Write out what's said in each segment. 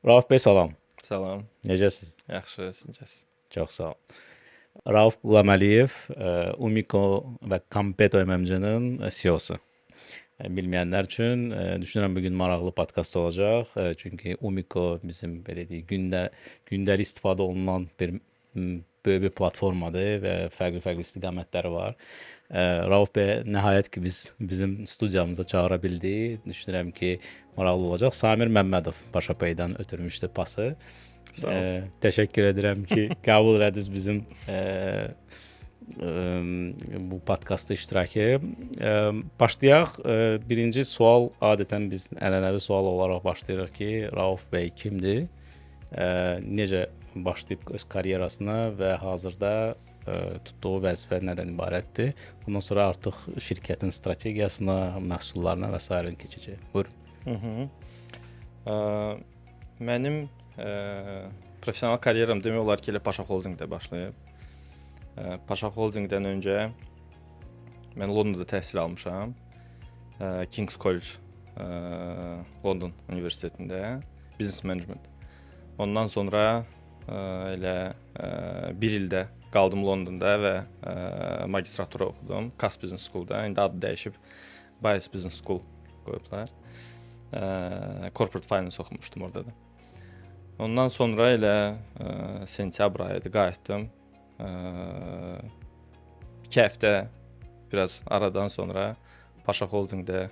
Rauf bəy, salam. Salam, Necəsiz? yaxşı, siz? Çox sağ ol. Rauf Qulaməliyev, Umiko və Kampeto MMC-nin CEO-su. Bilməyənlər üçün düşünürəm bu gün maraqlı podkast olacaq. Çünki Umiko bizim belə deyək, gündəlik istifadə olunan böyük bir platformadır və fərqli istiqamətləri var. Rauf bəy nəhayət ki bizim studiyamıza çağıra bildi. Düşünürəm ki maraqlı olacaq. Samir Məmmədov Paşapaydan ötürmüşdü pası. Təşəkkür edirəm ki, qəbul elədiniz bizim bu podkastda iştirakı. Başlayaq. Birinci sual adətən biz ənənəvi sual olaraq başlayırıq ki, Rauf bəy kimdir? Necə başlayıb öz karyerasına və hazırda tutduğu vəzifə nədən ibarətdir? Bundan sonra artıq şirkətin strategiyasına, məhsullarına və s. keçəcək. Buyurun. Mənim professional karyeram demək olar ki, elə Paşa Holdingdə başlayıb. Paşa Holdingdən öncə mən Londonda təhsil almışam. King's College London Universitetində Business Management. Ondan sonra elə bir ildə qaldım Londonda və magistratura oxudum Cass Business School'da. İndi adı dəyişib Bayes Business School qoyublar. Corporate Finance oxumuşdum orada da. Ondan sonra elə sentyabr ayıydı, qayıtdım. 2 həftə biraz aradan sonra Paşa Holdingdə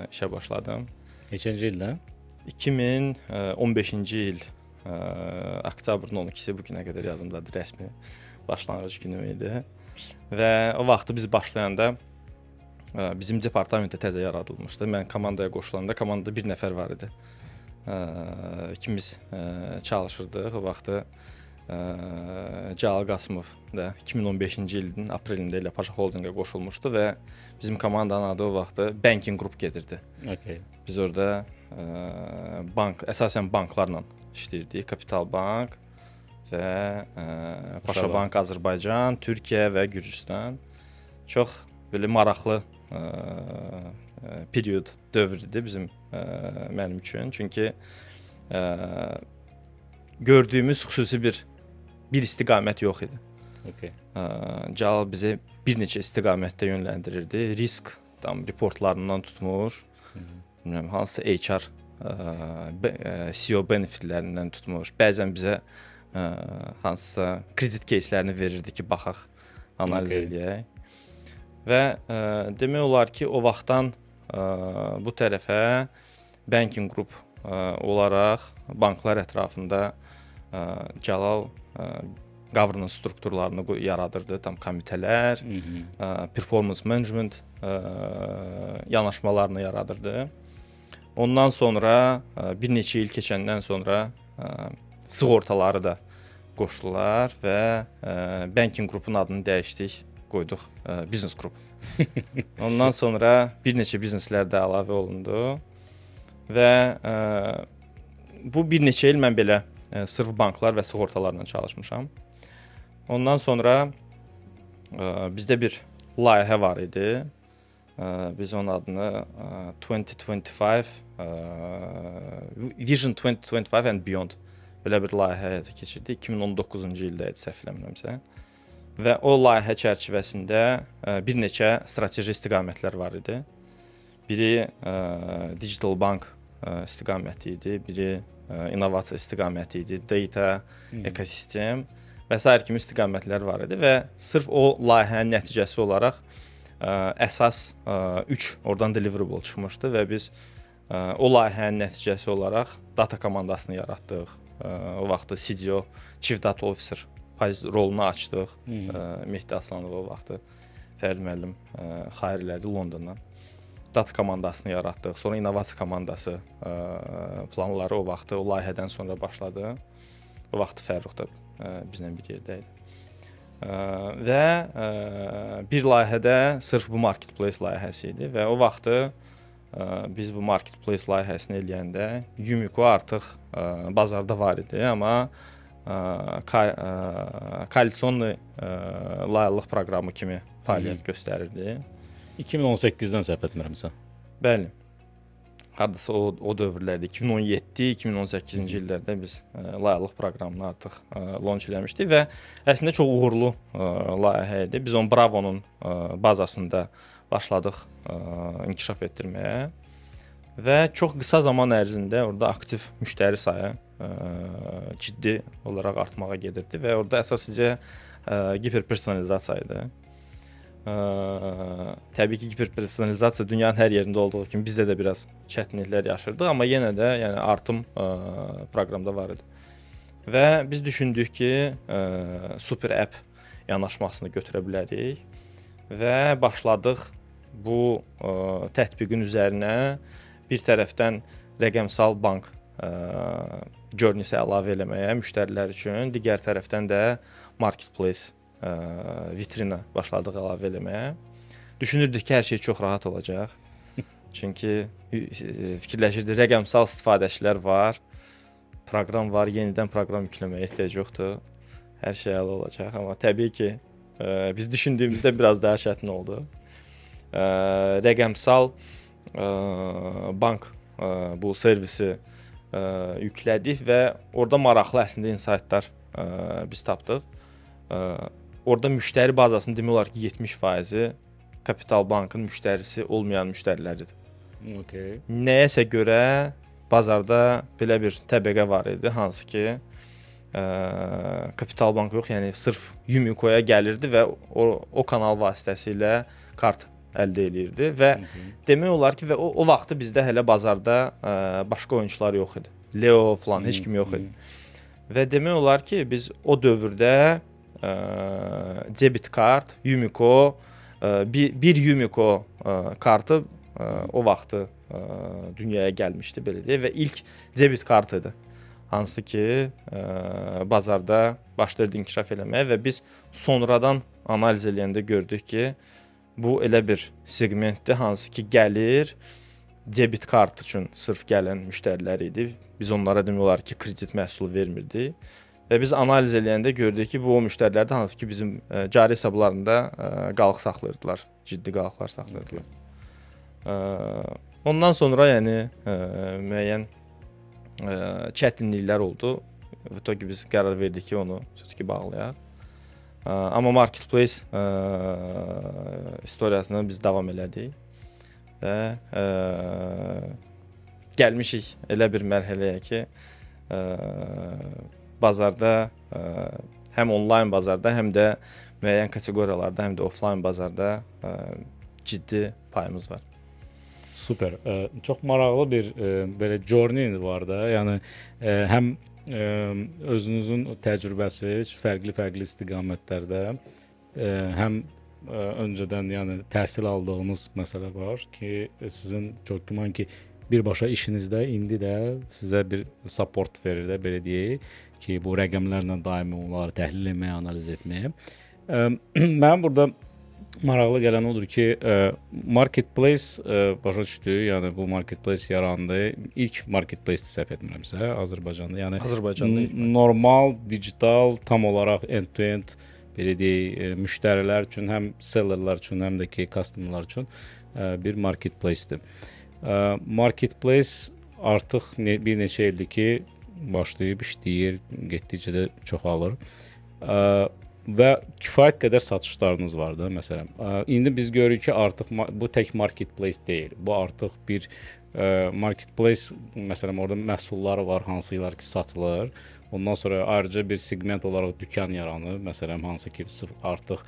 işə başladım. Neçənci ildə? 2015-ci il oktyabrın 12-si bu günə qədər yadımdadır, rəsmi başlanğıc günüm idi. Və o vaxtı biz başlayanda bizim departamentdə təzə yaradılmışdı. Mən komandaya qoşulanda komandada bir nəfər var idi. İkimiz çalışırdıq. O vaxtı Cəlal Qasımov da 2015-ci ilin aprelində ilə Paşa Holdingə qoşulmuşdu və bizim komandanın adı o vaxtı Banking Group gedirdi. Okay. Biz orada əsasən banklarla işləyirdik. Kapital Bank və Paşa Bank Azərbaycan, Türkiyə və Gürcüstan. Çox belə maraqlı period dövrdü bizim mənim üçün. Çünki gördüyümüz xüsusi bir istiqamət yox idi. Okay. Cəlal bizi bir neçə istiqamətdə yönləndirirdi. Risk reportlarından tutmuş, bilmirəm hansı HR CEO benefitlərindən tutmuş. Bəzən bizə hansısa kredit кейslərini verirdi ki, baxaq, analiz edək. Və demək olar ki, o vaxtdan bu tərəfə Banking Group olaraq banklar ətrafında Cəlal governance strukturlarını yaradırdı, tam komitələr, performance management yanaşmalarını yaradırdı. Ondan sonra bir neçə il keçəndən sonra sığortaları da qoşdular və Banking Group'un adını dəyişdik, qoyduq Business Group. Ondan sonra bir neçə bizneslər də əlavə olundu və bu bir neçə il mən belə sırf banklar və sığortalarla çalışmışam. Ondan sonra bizdə bir layihə var idi. Biz onun adını 2025 Vision 2025 and Beyond belə bir layihə həyata keçirdik. 2019-cu ildə idi, səhv eləmirəmsə. Və o layihə çərçivəsində bir neçə strateji istiqamətlər var idi. Biri digital bank istiqaməti idi, biri innovasiya istiqaməti idi, data, ekosistem və sair kimi istiqamətlər var idi və sırf o layihənin nəticəsi olaraq əsas 3 oradan deliverable çıxmışdı və biz o layihənin nəticəsi olaraq data komandasını yaratdıq. O vaxtı CDO, Chief Data Officer rolunu açdıq. Mehdi Aslanov o vaxtı Fərd müəllim xayır elədi Londondan. Data komandasını yaratdıq. Sonra innovasiya komandası planları o vaxtı o layihədən sonra başladı. O vaxtı Fərrux da bizlə bir yerdə idi. Və bir layihədə sırf bu marketplace layihəsi idi və o vaxtı biz bu marketplace layihəsini eləyəndə Umiko artıq bazarda var idi, amma koalisionlu layihəlıq proqramı kimi fəaliyyət göstərirdi. 2018-dən səhv etmirəmsə. Bəli. hardasa o dövrlərdə 2017-2018-ci illərdə biz layihəlıq proqramını artıq launch eləmişdik və əslində çox uğurlu layihə idi. Biz onu Bravo-nun bazasında başladıq inkişaf etdirməyə və çox qısa zaman ərzində orada aktiv müştəri sayı ciddi olaraq artmağa gedirdi və orada əsasıca hiperpersonalizasiya idi. Təbii ki, hiperpersonalizasiya dünyanın hər yerində olduğu kimi bizdə də biraz çətinliklər yaşırdıq, amma yenə də yəni artım proqramda var idi. Və biz düşündük ki, super app yanaşmasını götürə bilərik və başladıq bu tətbiqin üzərinə bir tərəfdən rəqəmsal bank journey-si əlavə eləməyə müştərilər üçün, digər tərəfdən də marketplace vitrina başladıq əlavə eləməyə. Düşünürdük ki, hər şey çox rahat olacaq. Çünki fikirləşirdik, rəqəmsal istifadəçilər var, proqram var, yenidən proqram yükləməyə ehtiyac yoxdur. Hər şey əla olacaq, amma təbii ki, biz düşündüyümüzdə biraz daha çətin oldu. Rəqəmsal bank bu servisi yüklədik və orada maraqlı əslində insightlar biz tapdıq. Orada müştəri bazasının demək olar ki 70%-i Kapital Bankın müştərisi olmayan müştəriləridir. Okay. Nəyəsə görə bazarda belə bir təbəqə var idi, hansı ki Kapital Bank yox, yəni sırf Yumicoya gəlirdi və o kanal vasitəsilə kart əldə eləyirdi və demək olar ki və o vaxtı bizdə hələ bazarda başqa oyunçular yox idi. Leo falan heç kim yox idi. Və demək olar ki biz o dövrdə debit kart, Yumico, bir Yumico kartı o vaxtı dünyaya gəlmişdi belə deyə və ilk debit kartıdır. Hansı ki bazarda başladı inkişaf eləməyə və biz sonradan analiz eləyəndə gördük ki, bu elə bir segmentdir, hansı ki gəlir debit kart üçün sırf gələn müştərilər idi. Biz onlara demək olar ki kredit məhsulu vermirdik. Və biz analiz eləyəndə gördük ki, bu o müştərilərdə hansı ki bizim cari hesablarında qalıq saxlayırdılar, ciddi qalıqlar saxlayırdılar. Ondan sonra yəni müəyyən çətinliklər oldu. Və to ki biz qərar verdik ki, onu ki bağlayaq. Amma marketplace istoriyasına biz davam elədik və gəlmişik elə bir mərhələyə ki, bazarda həm onlayn bazarda, həm də müəyyən kateqoriyalarda, həm də offlayn bazarda ciddi payımız var. Super. Çox maraqlı bir belə journey var da. Yəni həm özünüzün təcrübəsi fərqli istiqamətlərdə, həm öncədən yəni təhsil aldığınız məsələ var ki, sizin çox güman ki birbaşa işinizdə indi də sizə bir support verir də belə deyək ki, bu rəqəmlərlə daimi onları təhlil etməyə, analiz etməyə. Mənim burada maraqlı gələn odur ki, marketplace başa düşdü, yəni bu marketplace yarandı. İlk marketplace səhv etmirəmsə Azərbaycanda, yəni Azərbaycanda normal, digital, tam olaraq end-to-end belə deyək, müştərilər üçün, həm sellerlər üçün, həm də ki customerlar üçün bir marketplace-dir. Marketplace artıq bir neçə ildir ki başlayıb işləyir, getdikcə də çoxalır və kifayət qədər satışlarınız var da məsələn. İndi biz görürük ki artıq bu tək marketplace deyil, bu artıq bir marketplace, məsələn orada məhsulları var, hansılar ki satılır. Ondan sonra ayrıca bir segment olaraq dükan yaranır, məsələn hansı ki artıq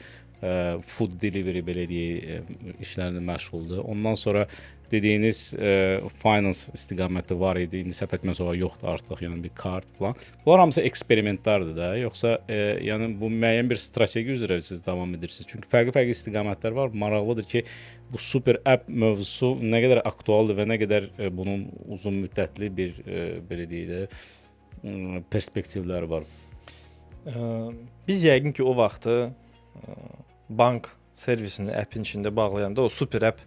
food delivery belə deyək işlərlə məşğuldur. Ondan sonra dediyiniz finance istiqaməti var idi. İndi səhv etməsə o yoxdur artıq, yəni bir kart falan. Bunlar hamısı eksperimentlərdir də, yoxsa yəni bu müəyyən bir strateji üzrə siz davam edirsiniz. Çünki fərqli istiqamətlər var. Maraqlıdır ki, bu super app mövzusu nə qədər aktualdır və nə qədər bunun uzun müddətli bir belə deyək də perspektivləri var. Biz yəqin ki o vaxtı bank servisini appin içində bağlayanda o super app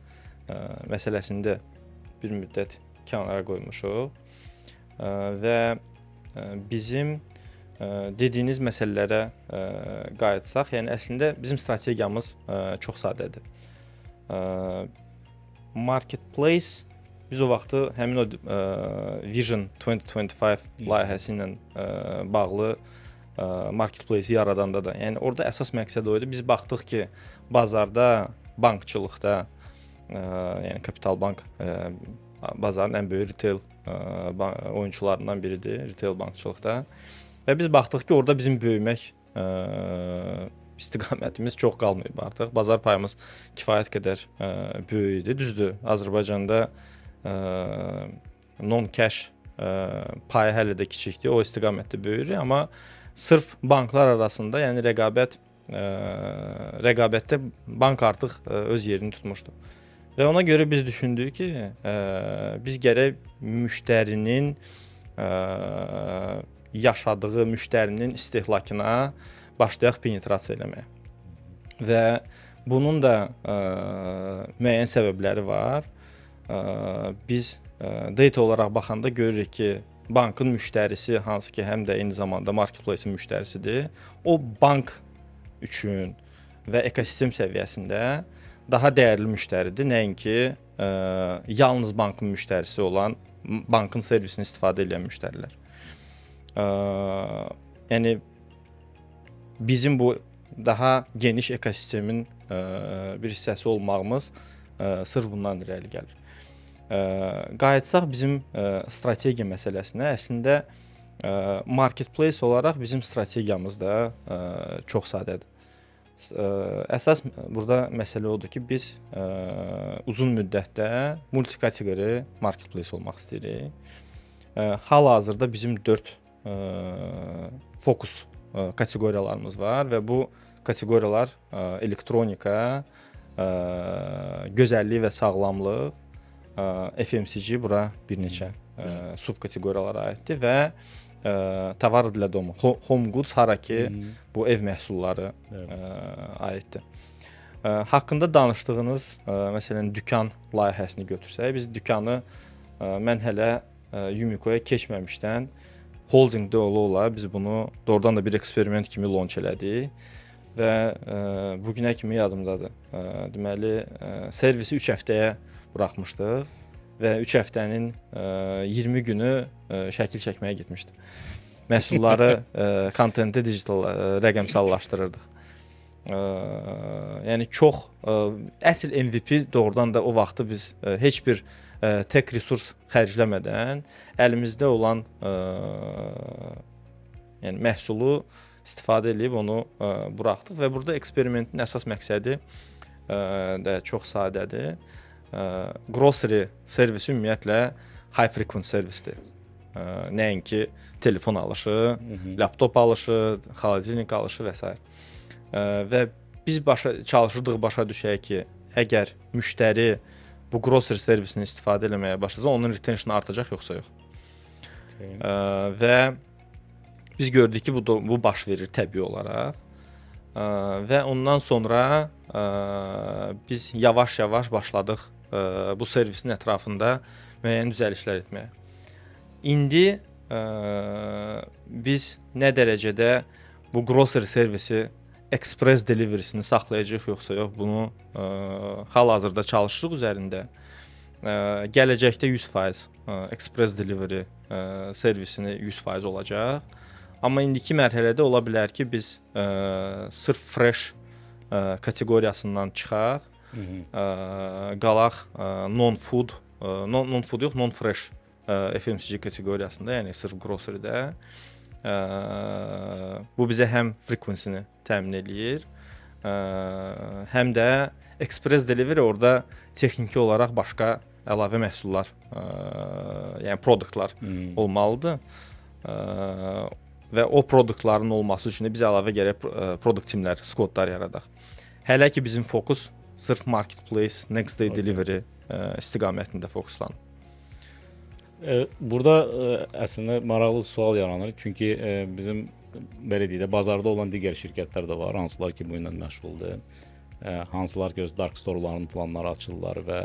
məsələsində bir müddət kənara qoymuşuq və bizim dediyiniz məsələlərə qayıtsaq, yəni əslində bizim strategiyamız çox sadədir. Marketplace biz o vaxtı həmin o Vision 2025 layihəsi ilə bağlı marketplace yaradanda da, yəni orada əsas məqsəd o idi. Biz baxdıq ki, bazarda, bankçılıqda, yəni Kapital Bank bazarın ən böyük retail oyunçularından biridir, retail bankçılıqda. Və biz baxdıq ki, orada bizim böyümək istiqamətimiz çox qalmayıb artıq. Bazar payımız kifayət qədər böyük idi. Düzdür, Azərbaycanda non-cash payı hələ də kiçikdir. O istiqamətdə böyür, amma sırf banklar arasında, yəni rəqabətdə bank artıq öz yerini tutmuşdu. Və ona görə biz düşündük ki, biz gərək müştərinin yaşadığı, müştərinin istehlakına başlayaq penetrasiya eləməyə. Və bunun da müəyyən səbəbləri var. Biz data olaraq baxanda görürük ki, bankın müştərisi, hansı ki, həm də eyni zamanda marketplace-in müştərisidir, o bank üçün və ekosistem səviyyəsində daha dəyərli müştəridir, nəinki yalnız bankın müştərisi olan, bankın servisini istifadə edən müştərilər. Yəni bizim bu daha geniş ekosistemin bir hissəsi olmağımız sırf bundan irəli gəlir. Qayıtsaq bizim strategiya məsələsinə, əslində marketplace olaraq bizim strategiyamız da çox sadədir. Əsas burada məsələ odur ki, biz uzun müddətdə multikateqori marketplace olmaq istəyirik. Hal-hazırda bizim 4 fokus kateqoriyalarımız var və bu kateqoriyalar elektronika, gözəllik və sağlamlıq, FMCG, bura bir neçə subkateqoriyalara aiddir və tovar для дома, home goods, hara ki bu ev məhsulları aiddir. Haqqında danışdığınız, məsələn, dükan layihəsini götürsək, biz dükanı mən hələ Yumiko'ya keçməmişdən holdingdə ola biz bunu doğrudan da bir eksperiment kimi launch elədik və bu günə kimi yadımdadır. Deməli, servisi 3 həftəyə buraxmışdıq və 3 həftənin 20 günü şəkil çəkməyə getmişdi. Məhsulları, kontenti digital, rəqəmsallaşdırırdıq. Yəni çox əsl MVP doğrudan da o vaxtı biz heç bir tech resurs xərcləmədən əlimizdə olan yəni məhsulu istifadə edib onu buraxdıq və burada eksperimentin əsas məqsədi də çox sadədir. Grocery servisi ümumiyyətlə high frequency servisdir. Nəinki telefon alışı, laptop alışı, xaladelnik alışı və s. Və biz çalışırdıq başa düşək ki, əgər müştəri bu grocery servisini istifadə etməyə başlasa, onun retention artacaq yoxsa yox. Və biz gördük ki, bu baş verir təbii olaraq. Və ondan sonra biz yavaş-yavaş başladıq bu servisin ətrafında müəyyən düzəlişlər etməyə. İndi biz nə dərəcədə bu grocery servisi express delivery-sini saxlayacağıq yoxsa yox, bunu hal-hazırda çalışırıq üzərində. Gələcəkdə 100% express delivery servisini 100% olacaq. Amma indiki mərhələdə ola bilər ki, biz sırf fresh kateqoriyasından çıxaq, qalaq non-food yox, non-fresh FMCG kateqoriyasında, yəni sırf grocery-də. Bu bizə həm frequency-ni təmin eləyir, həm də express delivery orada texniki olaraq başqa əlavə məhsullar, yəni produktlar olmalıdır. Və o produktların olması üçün biz əlavə gərək produkt timləri, squadlar yaradaq. Hələ ki bizim fokus sırf marketplace, next day delivery istiqamətində fokuslanır. Burada əslində maraqlı sual yaranır. Çünki bizim belə deyək də bazarda olan digər şirkətlər də var, hansılar ki bu ilə məşğuldur. Hansılar ki öz dark store-larının planları açırlar və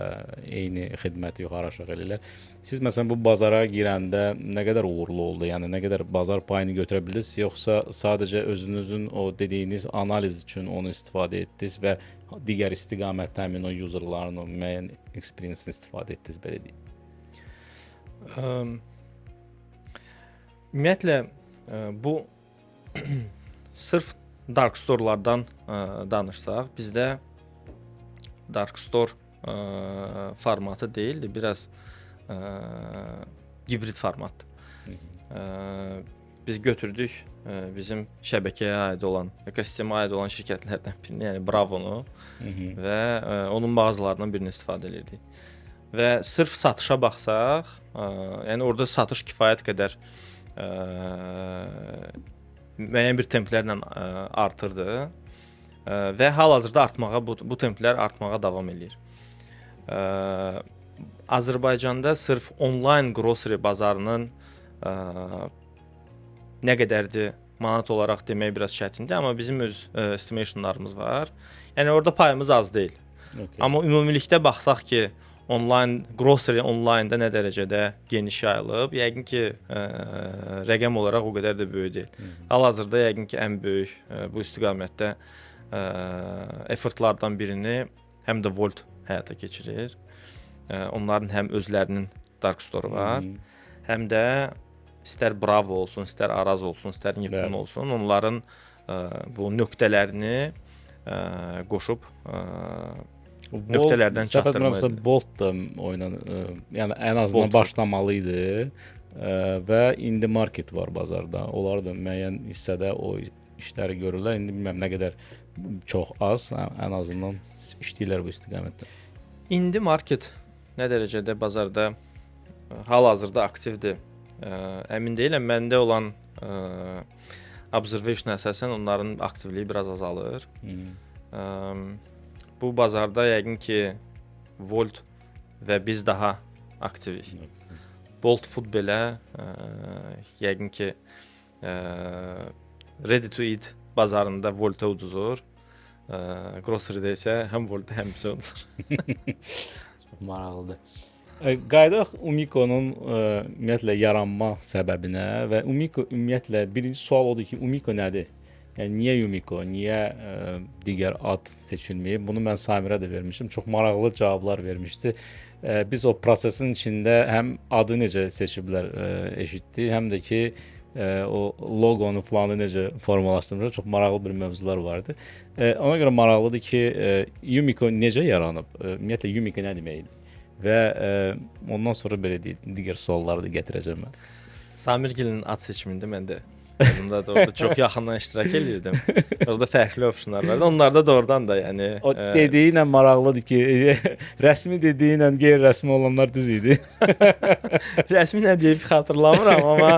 eyni xidməti yuxarı aşağı eləyirlər. Siz məsələn bu bazara girəndə nə qədər uğurlu oldu? Yəni nə qədər bazar payını götürə bildiniz, yoxsa sadəcə özünüzün o dediyiniz analiz üçün onu istifadə etdiniz və digər istiqamətdə həmin o userların o müəyyən experience-ni istifadə etdiniz belə deyək? Ümumiyyətlə bu sırf dark storelardan danışsaq, bizdə dark store formatı deyildi, biraz hibrid formatdır. Biz götürdük bizim şəbəkəyə aid olan, ekosistemə aid olan şirkətlərdən birini, yəni Bravo-nu və onun mağazalarından birini istifadə edirdik. Və sırf satışa baxsaq, yəni orada satış kifayət qədər müəyyən bir templərlə artırdı və hal-hazırda bu templər artmağa davam eləyir. Azərbaycanda sırf onlayn grocery bazarının nə qədərdir manat olaraq demək biraz çətindir, amma bizim öz estimationlarımız var. Yəni orada payımız az deyil. Okay. Amma ümumilikdə baxsaq ki, grocery onlaynda nə dərəcədə geniş yayılıb, yəqin ki, rəqəm olaraq o qədər də böyük deyil. Hal-hazırda yəqin ki, ən böyük bu istiqamətdə effortlardan birini həm də Volt həyata keçirir. Onların həm özlərinin dark store var, həm də istər Bravo olsun, istər Araz olsun, istər Nipon olsun, onların bu nöqtələrini qoşub nöqtələrdən çatdırmaya. Bolt da yəni ən azından başlamalı idi və indi market var bazarda. Onlar da müəyyən hissədə o işləri görürlər. İndi bilmirəm nə qədər çox az, ən azından işləyirlər bu istiqamətdə. İndi market nə dərəcədə bazarda hal-hazırda aktivdir? Əmin deyiləm. Məndə olan observation əsasən onların aktivliyi biraz azalır. Bu bazarda yəqin ki, Volt və biz daha aktivik. Bolt Food belə yəqin ki, ready to eat bazarında Volta uduzur. Grocery-də isə həm Volta, həm bizə uduzur. Maraqlıdır. Qayıdaq Umiko'nun ümumiyyətlə yaranma səbəbinə və Umiko ümumiyyətlə birinci sual odur ki, Umiko nədir? Yəni niyə Umiko, niyə digər ad seçilməyib? Bunu mən Samirə də vermişdim. Çox maraqlı cavablar vermişdi. Biz o prosesin içində həm adı necə seçiblər eşitdik, həm də ki o loqonu falanı necə formalaşdırmışlar. Çox maraqlı bir mövzular vardı. Ona görə maraqlıdır ki, Umiko necə yaranıb? Ümumiyyətlə Umiko nə deməkdir? Və ondan sonra belə digər sualları da gətirəcəm mən. Samirgilin ad seçimində mən də Özümdə də orada çox yaxından iştirak edirdim. Orada fərqli opsionlar vardı. Onlar da doğrudan da, yəni o dediyi ilə maraqlıdır ki, rəsmi dediyi ilə qeyri-rəsmi olanlar düz idi. Rəsmi nə deyib xatırlamıram, amma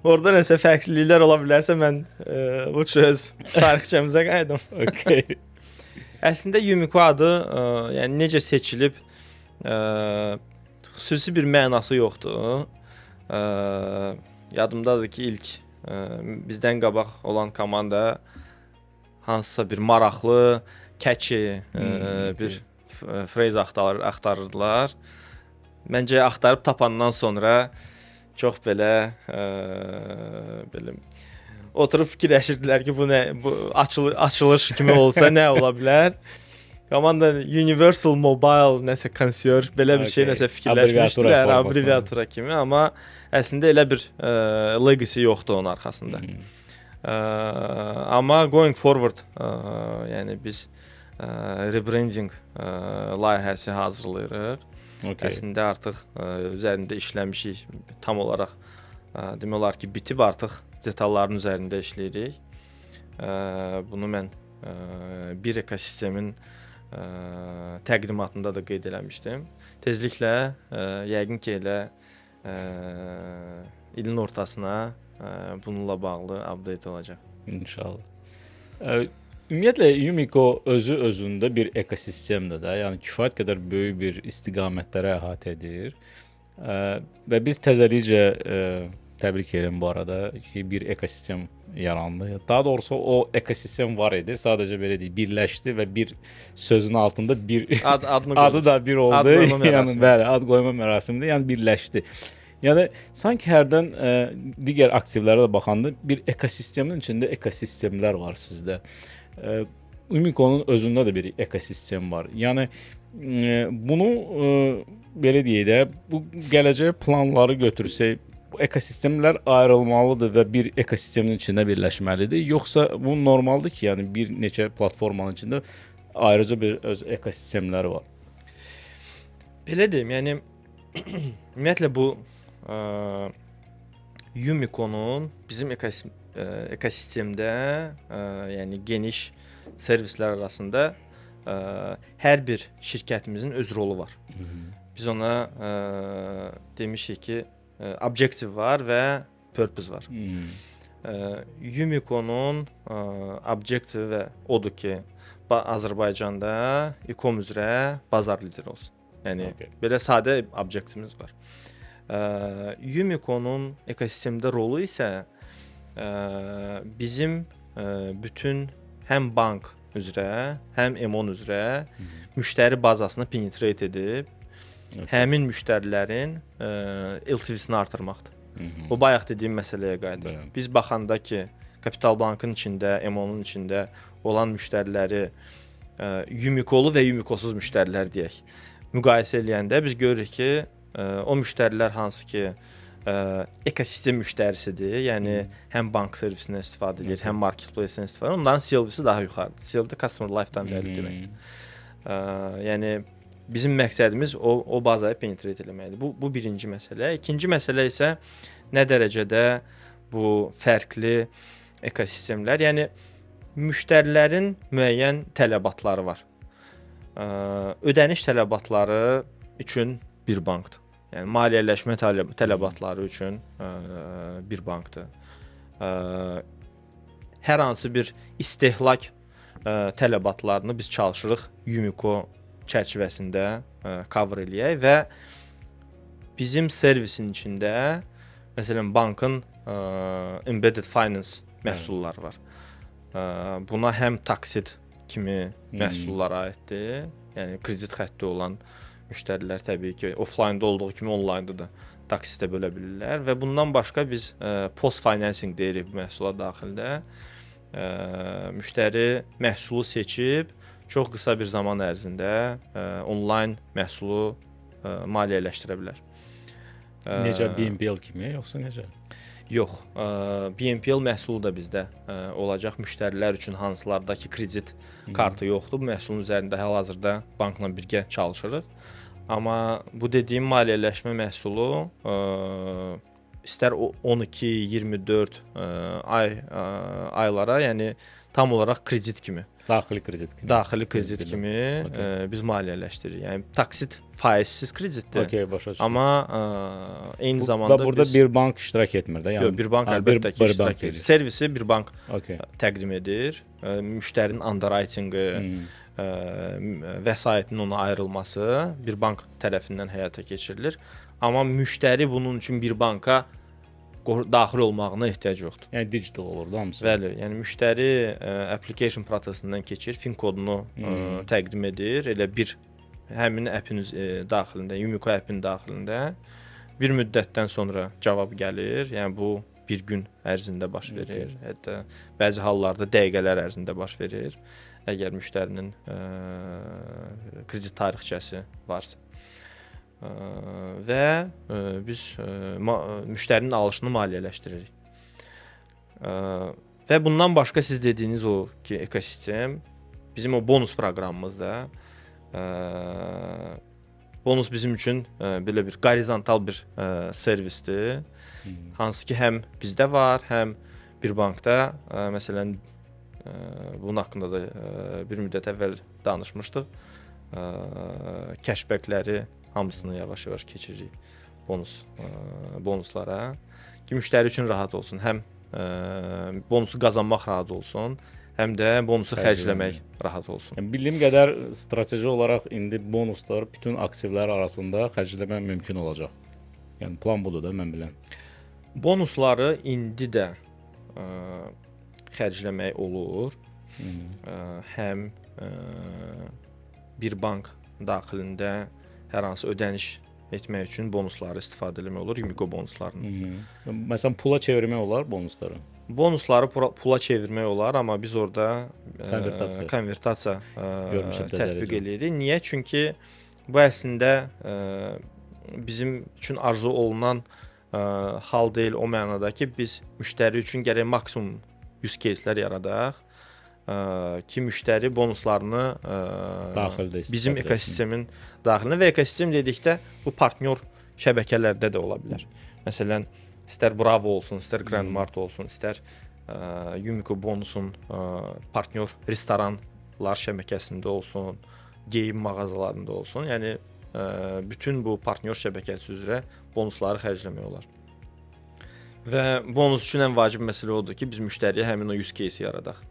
orada nəsə fərqliliklər ola bilərsə mən bu söz tarixçəmizə qayıdım. Okay. Əslində Umiko adı, yəni necə seçilib, xüsusi bir mənası yoxdur. Yadımdadır ki, ilk bizdən qabaq olan komanda hansısa bir maraqlı, catchy bir phrase axtarırdılar. Məncə axtarıb tapandan sonra çox belə oturub fikirləşirdilər ki, bu açılış kimi olsa nə ola bilər? Komanda Universal Mobile nəsə concierge belə bir şey nəsə fikirləşmişdilər, abreviatura kimi, amma əslində elə bir legacy yoxdur onun arxasında. Amma going forward, yəni biz rebranding layihəsi hazırlayırıq. Okay. Əslində artıq üzərində işləmişik, tam olaraq demək olar ki, bitib, artıq detalların üzərində işləyirik. Bunu mən bir ekosistemin təqdimatında da qeyd eləmişdim. Tezliklə yəqin ki, elə ilin ortasına bununla bağlı update olacaq. İnşallah. Ümumiyyətlə Umiko özündə bir ekosistemdir də, yəni kifayət qədər böyük bir istiqamətlərə əhatə edir. Və biz təzəlikcə təbrik edirəm bu arada ki, bir ekosistem yarandı. Daha doğrusu o ekosistem var idi. Sadəcə belə deyək, birləşdi və bir sözün altında bir adı da bir oldu. Yəni bəli, ad qoyma mərasimidir. Yəni birləşdi. Yəni sanki hərdən digər aktivlərə də baxanda bir ekosistemin içində ekosistemlər var sizdə. Umiko'nun özündə də bir ekosistem var. Yəni Bunu belə deyək də, bu gələcək planları götürsək, bu ekosistemlər ayrılmalıdır və bir ekosistemin içində birləşməlidir, yoxsa bu normaldır ki, yəni bir neçə platformanın içində ayrıca bir öz ekosistemləri var. Belə deyim, yəni ümumiyyətlə bu Umico'nun bizim ekosistemdə yəni geniş servislər arasında hər bir şirkətimizin öz rolu var. Biz ona demişik ki, objective var və purpose var. Umico'nun objective və odur ki, Azərbaycanda e-com üzrə bazar lideri olsun. Yəni belə sadə objectivimiz var. Umico'nun ekosistemdə rolu isə bizim bütün həm bank üzrə, həm EMON üzrə müştəri bazasını penetrate edib həmin müştərilərin LTV-sini artırmaqdır. Bu bayaq dediyim məsələyə qayıdır. Biz baxanda ki, Kapital Bankın içində, EMON-un içində olan müştəriləri Umico'lu və Umico'suz müştərilər deyək. Müqayisə eləyəndə biz görürük ki, o müştərilər hansı ki ekosistem müştərisidir, yəni həm bank servisindən istifadə edir, həm marketplace-dən istifadə edir. Onların CLV-si daha yuxarıdır. CLV customer lifetime value deməkdir. Yəni bizim məqsədimiz o bazaya penetrate etməkdir. Bu birinci məsələ. İkinci məsələ isə nə dərəcədə bu fərqli ekosistemlər, yəni müştərilərin müəyyən tələbatları var. Ödəniş tələbatları üçün bir bankdır. Yəni maliyyələşmə tələbatları üçün bir bankdır. Hər hansı bir istehlak tələbatlarını biz çalışırıq Umico çərçivəsində cover eləyək və bizim servisin içində məsələn bankın embedded finance məhsulları var. Buna həm taksit kimi məhsullar aiddir. Yəni kredit xətti olan müştərilər təbii ki, offline-da olduğu kimi onlaynda da taksitə bölə bilirlər və bundan başqa biz post financing deyirik bu məhsula daxildə. Müştəri məhsulu seçib çox qısa bir zaman ərzində onlayn məhsulu maliyyələşdirə bilər. Necə BNPL kimi, yoxsa necə? Yox, BNPL məhsulu da bizdə olacaq müştərilər üçün hansılardakı kredit kartı yoxdur. Bu məhsulun üzərində hal-hazırda bankla birgə çalışırıq. Amma bu dediyim maliyyələşmə məhsulu istər 12-24 aylara, yəni tam olaraq kredit kimi. Daxili kredit kimi. Daxili kredit kimi biz maliyyələşdiririk. Yəni taksit faizsiz kreditdir. Okay, başa düşdüm. Amma eyni zamanda və burada bir bank iştirak etmir də, yəni. Yox, bir bank əlbəttə ki, iştirak edir. Servisi bir bank təqdim edir. Müştərinin underwritinqı, vəsaitinin ona ayrılması bir bank tərəfindən həyata keçirilir. Amma müştəri bunun üçün bir banka daxil olmağına ehtiyac yoxdur. Yəni digital olur da hamısı. Bəli, yəni müştəri application prosesindən keçir, FIN kodunu təqdim edir. Elə bir həmin appin daxilində, Umico appin daxilində bir müddətdən sonra cavab gəlir. Yəni bu bir gün ərzində baş verir. Hətta bəzi hallarda dəqiqələr ərzində baş verir. Əgər müştərinin kredit tarixçəsi varsa. Və biz müştərinin alışını maliyyələşdiririk. Və bundan başqa siz dediyiniz o ki, ekosistem bizim o bonus proqramımızda bonus bizim üçün belə bir horizontal bir servisdir. Hansı ki, həm bizdə var, həm bir bankda. Məsələn, bunun haqqında da bir müddət əvvəl danışmışdıq. Cashbackləri hamısını yavaş-yavaş keçiririk bonuslara ki, müştəri üçün rahat olsun. Həm bonusu qazanmaq rahat olsun, həm də bonusu xərcləmək rahat olsun. Yəni, bildiyim qədər strateji olaraq indi bonuslar bütün aktivlər arasında xərcləmək mümkün olacaq. Yəni plan budur da, mən bilən. Bonusları indi də xərcləmək olur. Həm bir bank daxilində hər hansı ödəniş etmək üçün bonusları istifadə etmək olur, Umico bonuslarını. Məsələn, pula çevirmək olar bonusları. Bonusları pula çevirmək olar, amma biz orada konvertasiya Görmüşəm tətbiq təzəlicə. eləyirik. Niyə? Çünki bu əslində bizim üçün arzu olunan hal deyil o mənada ki, biz müştəri üçün gərək maksimum use case-lər yaradaq ki, müştəri bonuslarını Daxildə istifadə bizim etsin. ekosistemin daxilində və ekosistem dedikdə bu partnyor şəbəkələrdə də ola bilər. Məsələn, istər Bravo olsun, istər Grandmart olsun, istər Yumiko bonusun partnyor restoranlar şəbəkəsində olsun, geyim mağazalarında olsun. Yəni bütün bu partnyor şəbəkəsi üzrə bonusları xərcləmək olar. Və bonus üçün ən vacib məsələ odur ki, biz müştəriyə həmin o use case yaradaq.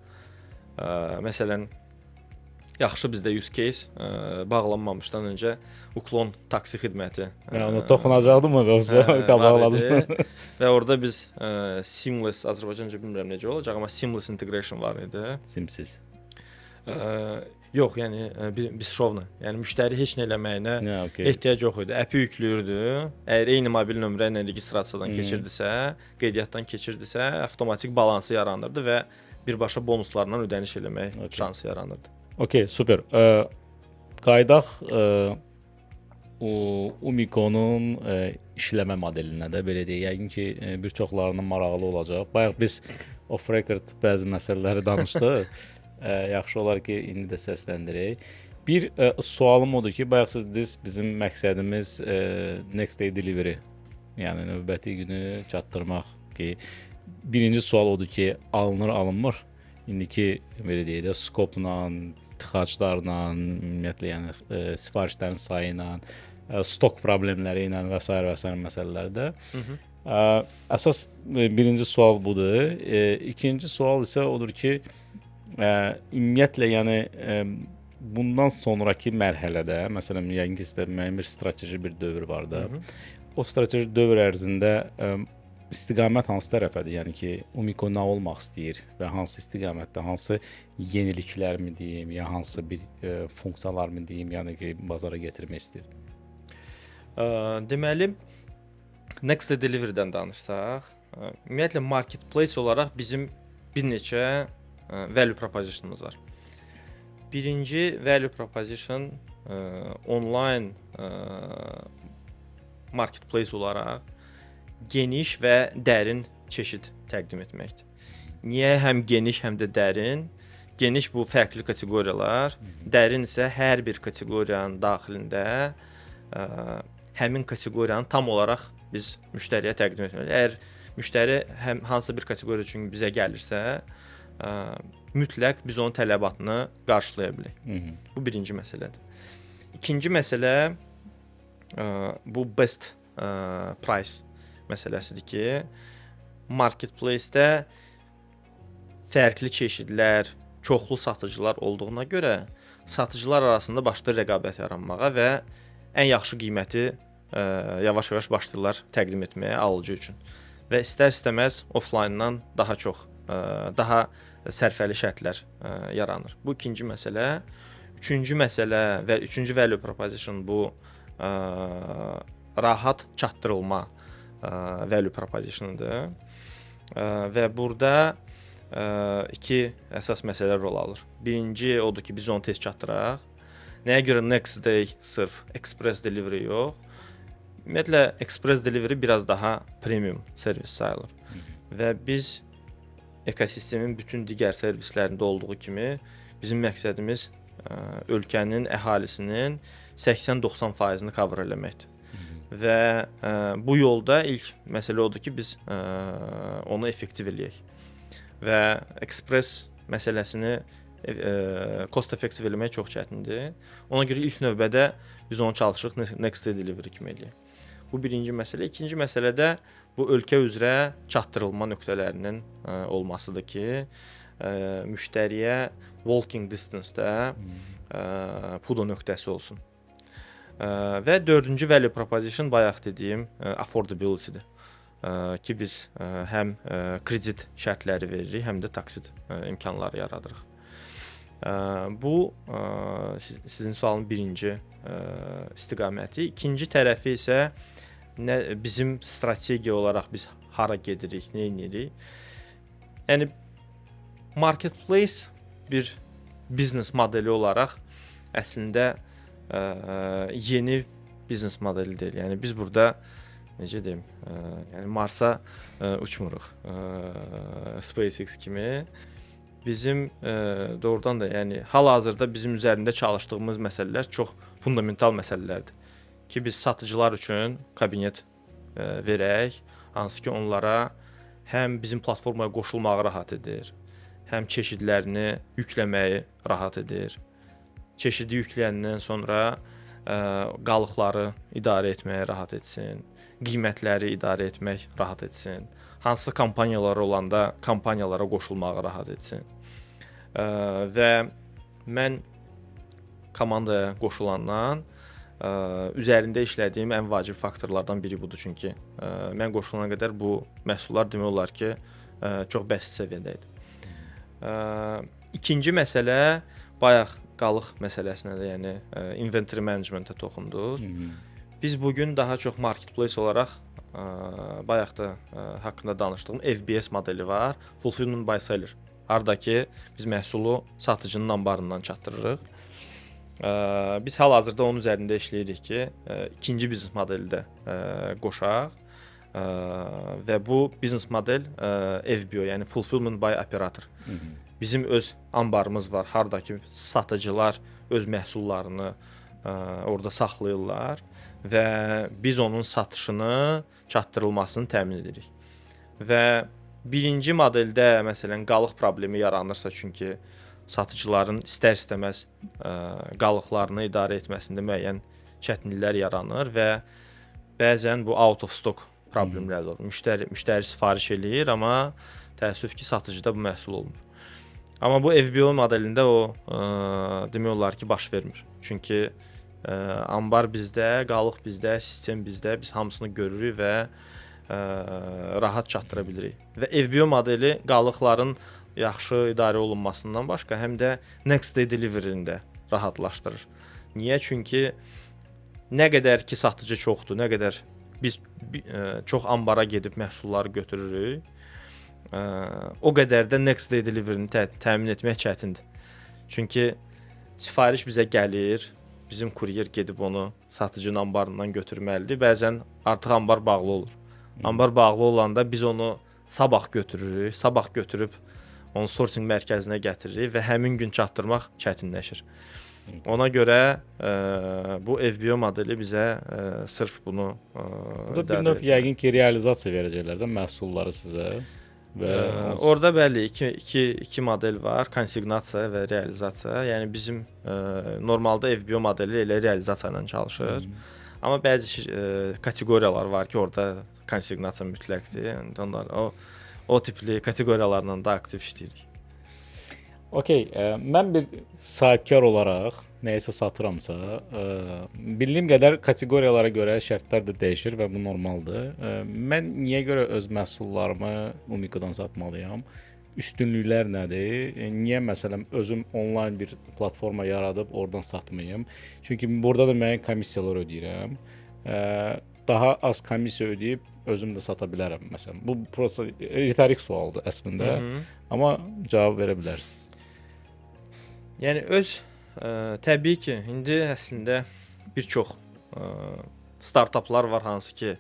Məsələn, yaxşı bizdə use case bağlanmamışdan öncə Uklon taksi xidməti. Onu toxunacaqdım yoxsa qabaqladım. Və orada biz seamless, Azərbaycanca bilmirəm necə olacaq, amma seamless integration var idi. Simsiz. Yox, yəni bişovna. Yəni müştəri heç nə eləməyinə ehtiyac yox idi. Əpi yükləyirdi. Əgər eyni mobil nömrə ilə registrasiyadan keçirdisə, qeydiyyatdan keçirdisə, avtomatik balansı yaranırdı və birbaşa bonuslarla ödəniş eləmək şansı yaranırdı. Okay, super. Qaydaq Umikonun işləmə modelinə də belə deyək. Yəqin ki, bir çoxlarının maraqlı olacaq. Bayaq biz off record bəzi məsələləri danışdıq. Yaxşı olar ki, indi də səsləndirək. Bir sualım odur ki, bayaq siz dediniz, bizim məqsədimiz next day delivery. Yəni növbəti günü çatdırmaq ki, birinci sual odur ki, alınmır. İndiki belə deyək də skopla, tıxaclarla, ümumiyyətlə yəni sifarişlərin sayı ilə, stok problemləri ilə və s. məsələlərdə. Əsas birinci sual budur. İkinci sual isə odur ki, ümumiyyətlə yəni bundan sonrakı mərhələdə, məsələn, yəqin ki, sizdə müəyyən bir strateji bir dövr var da. O strateji dövr ərzində istiqamət hansı tərəfədir? Yəni ki, Umiko nə olmaq istəyir və hansı istiqamətdə, hansı yeniliklərmi deyim, ya hansı bir funksiyalarmı deyim, yəni ki, bazara gətirmək istəyir? Deməli, next day delivery-dən danışsaq, ümumiyyətlə marketplace olaraq bizim bir neçə value propositionumuz var. Birinci value proposition online marketplace olaraq geniş və dərin çeşid təqdim etməkdir. Niyə həm geniş, həm də dərin? Geniş bu fərqli kateqoriyalar, dərin isə hər bir kateqoriyanın daxilində həmin kateqoriyanı tam olaraq biz müştəriyə təqdim etməliyik. Əgər müştəri hansısa bir kateqoriya üçün bizə gəlirsə, mütləq biz onun tələbatını qarşılaya bilərik. Bu birinci məsələdir. İkinci məsələ bu best price məsələsidir ki, marketplace-də fərqli çeşidlər, çoxlu satıcılar olduğuna görə satıcılar arasında başlayır rəqabət yaranmağa və ən yaxşı qiyməti yavaş-yavaş başlayırlar təqdim etməyə alıcı üçün. Və istər-istəməz offline-dan daha çox, daha sərfəli şərtlər yaranır. Bu ikinci məsələ. Üçüncü məsələ və üçüncü value proposition bu rahat çatdırılma value proposition-udur. Və burada iki əsas məsələ rol alır. Birinci odur ki, biz onu tez çatdıraq. Nəyə görə next day sırf express delivery yox? Ümumiyyətlə express delivery biraz daha premium servis sayılır. Və biz ekosistemin bütün digər servislərində olduğu kimi bizim məqsədimiz ölkənin əhalisinin 80-90%-ni cover eləməkdir. Və bu yolda ilk məsələ odur ki, biz onu effektiv eləyək. Və express məsələsini cost effective eləmək çox çətindir. Ona görə ilk növbədə biz onu çalışırıq next day delivery kimi eləyək. Bu birinci məsələ. İkinci məsələ də bu ölkə üzrə çatdırılma nöqtələrinin olmasıdır ki, müştəriyə walking distance-də PUDO nöqtəsi olsun. Və dördüncü value proposition bayaq dediyim affordability-dir. Ki biz həm kredit şərtləri veririk, həm də taksit imkanları yaradırıq. Bu sizin sualın birinci istiqaməti. İkinci tərəfi isə bizim strategiya olaraq biz hara gedirik, nə edirik? Yəni marketplace bir biznes modeli olaraq əslində yeni biznes modeli deyil. Yəni biz burada necə deyim, yəni Marsa uçmuruq. SpaceX kimi bizim doğrudan da yəni hal-hazırda bizim üzərində çalışdığımız məsələlər çox fundamental məsələlərdir. Ki biz satıcılar üçün kabinet verək, hansı ki onlara həm bizim platformaya qoşulmağı rahat edir, həm çeşidlərini yükləməyi rahat edir. Çeşidi yükləyəndən sonra qalıqları idarə etməyə rahat etsin, qiymətləri idarə etmək rahat etsin, hansı kampaniyalar olanda kampaniyalara qoşulmağı rahat etsin. Və mən komandaya qoşulandan üzərində işlədiyim ən vacib faktorlardan biri budur. Çünki mən qoşulana qədər bu məhsullar demək olar ki, çox bəsit səviyyədə idi. İkinci məsələ bayaq qalıq məsələsinə də, yəni inventory management-ə toxundunuz. Biz bu gün daha çox marketplace olaraq bayaq da haqqında danışdığım FBS modeli var, fulfillment by seller. Hardakı biz məhsulu satıcının anbarından çatdırırıq. Biz hal-hazırda onun üzərində işləyirik ki, ikinci biznes modeli də qoşaq və bu biznes model FBO, yəni fulfillment by operator. Bizim öz anbarımız var, hardakı satıcılar öz məhsullarını orada saxlayırlar və biz onun satışını, çatdırılmasını təmin edirik. Və birinci modeldə məsələn qalıq problemi yaranırsa, çünki satıcıların istər-istəməz qalıqlarını idarə etməsində müəyyən çətinliklər yaranır və bəzən bu out of stock problemləri olur. Müştəri sifariş eləyir, amma təəssüf ki, satıcıda bu məhsul olmur. Amma bu FBO modelində o demək olar ki, baş vermir. Çünki anbar bizdə, qalıq bizdə, sistem bizdə, biz hamısını görürük və rahat çatdıra bilirik. Və FBO modeli qalıqların yaxşı idarə olunmasından başqa həm də next day delivery-ni də rahatlaşdırır. Niyə? Çünki nə qədər ki satıcı çoxdur, nə qədər biz çox anbara gedib məhsulları götürürük, o qədər də next day delivery-ni təmin etmək çətindir. Çünki sifariş bizə gəlir, bizim kuryer gedib onu satıcının anbarından götürməlidir. Bəzən artıq anbar bağlı olur. Anbar bağlı olanda biz onu sabah götürürük, sabah götürüb onu sourcing mərkəzinə gətiririk və həmin gün çatdırmaq çətinləşir. Ona görə bu FBO modeli bizə sırf bunu Burada bir növ yəqin ki, realizasiya verəcəklər də məhsulları sizə. Və orada bəli iki model var, konsiqnasiya və realizasiya. Yəni bizim normalda FBO modeli elə realizasiya ilə çalışır. Amma bəzi kateqoriyalar var ki, orada konsiqnasiya mütləqdir. Yəni onlar o tipli kateqoriyalarla da aktiv işləyirik. Okey, mən bir sahibkar olaraq nəyisə satıramsa, bildiyim qədər kateqoriyalara görə şərtlər də dəyişir və bu normaldır. Mən niyə görə öz məhsullarımı Umico'dan satmalıyam? Üstünlüklər nədir? Niyə məsələn özüm onlayn bir platforma yaradıb oradan satmayım? Çünki burada da müəyyən komissiyalar ödəyirəm. Daha az komissiya ödəyib özüm də sata bilərəm məsələn. Bu prosta retorik sualdır əslində. Amma cavab verə bilərsiniz. Yəni təbii ki, indi əslində bir çox startaplar var, hansı ki,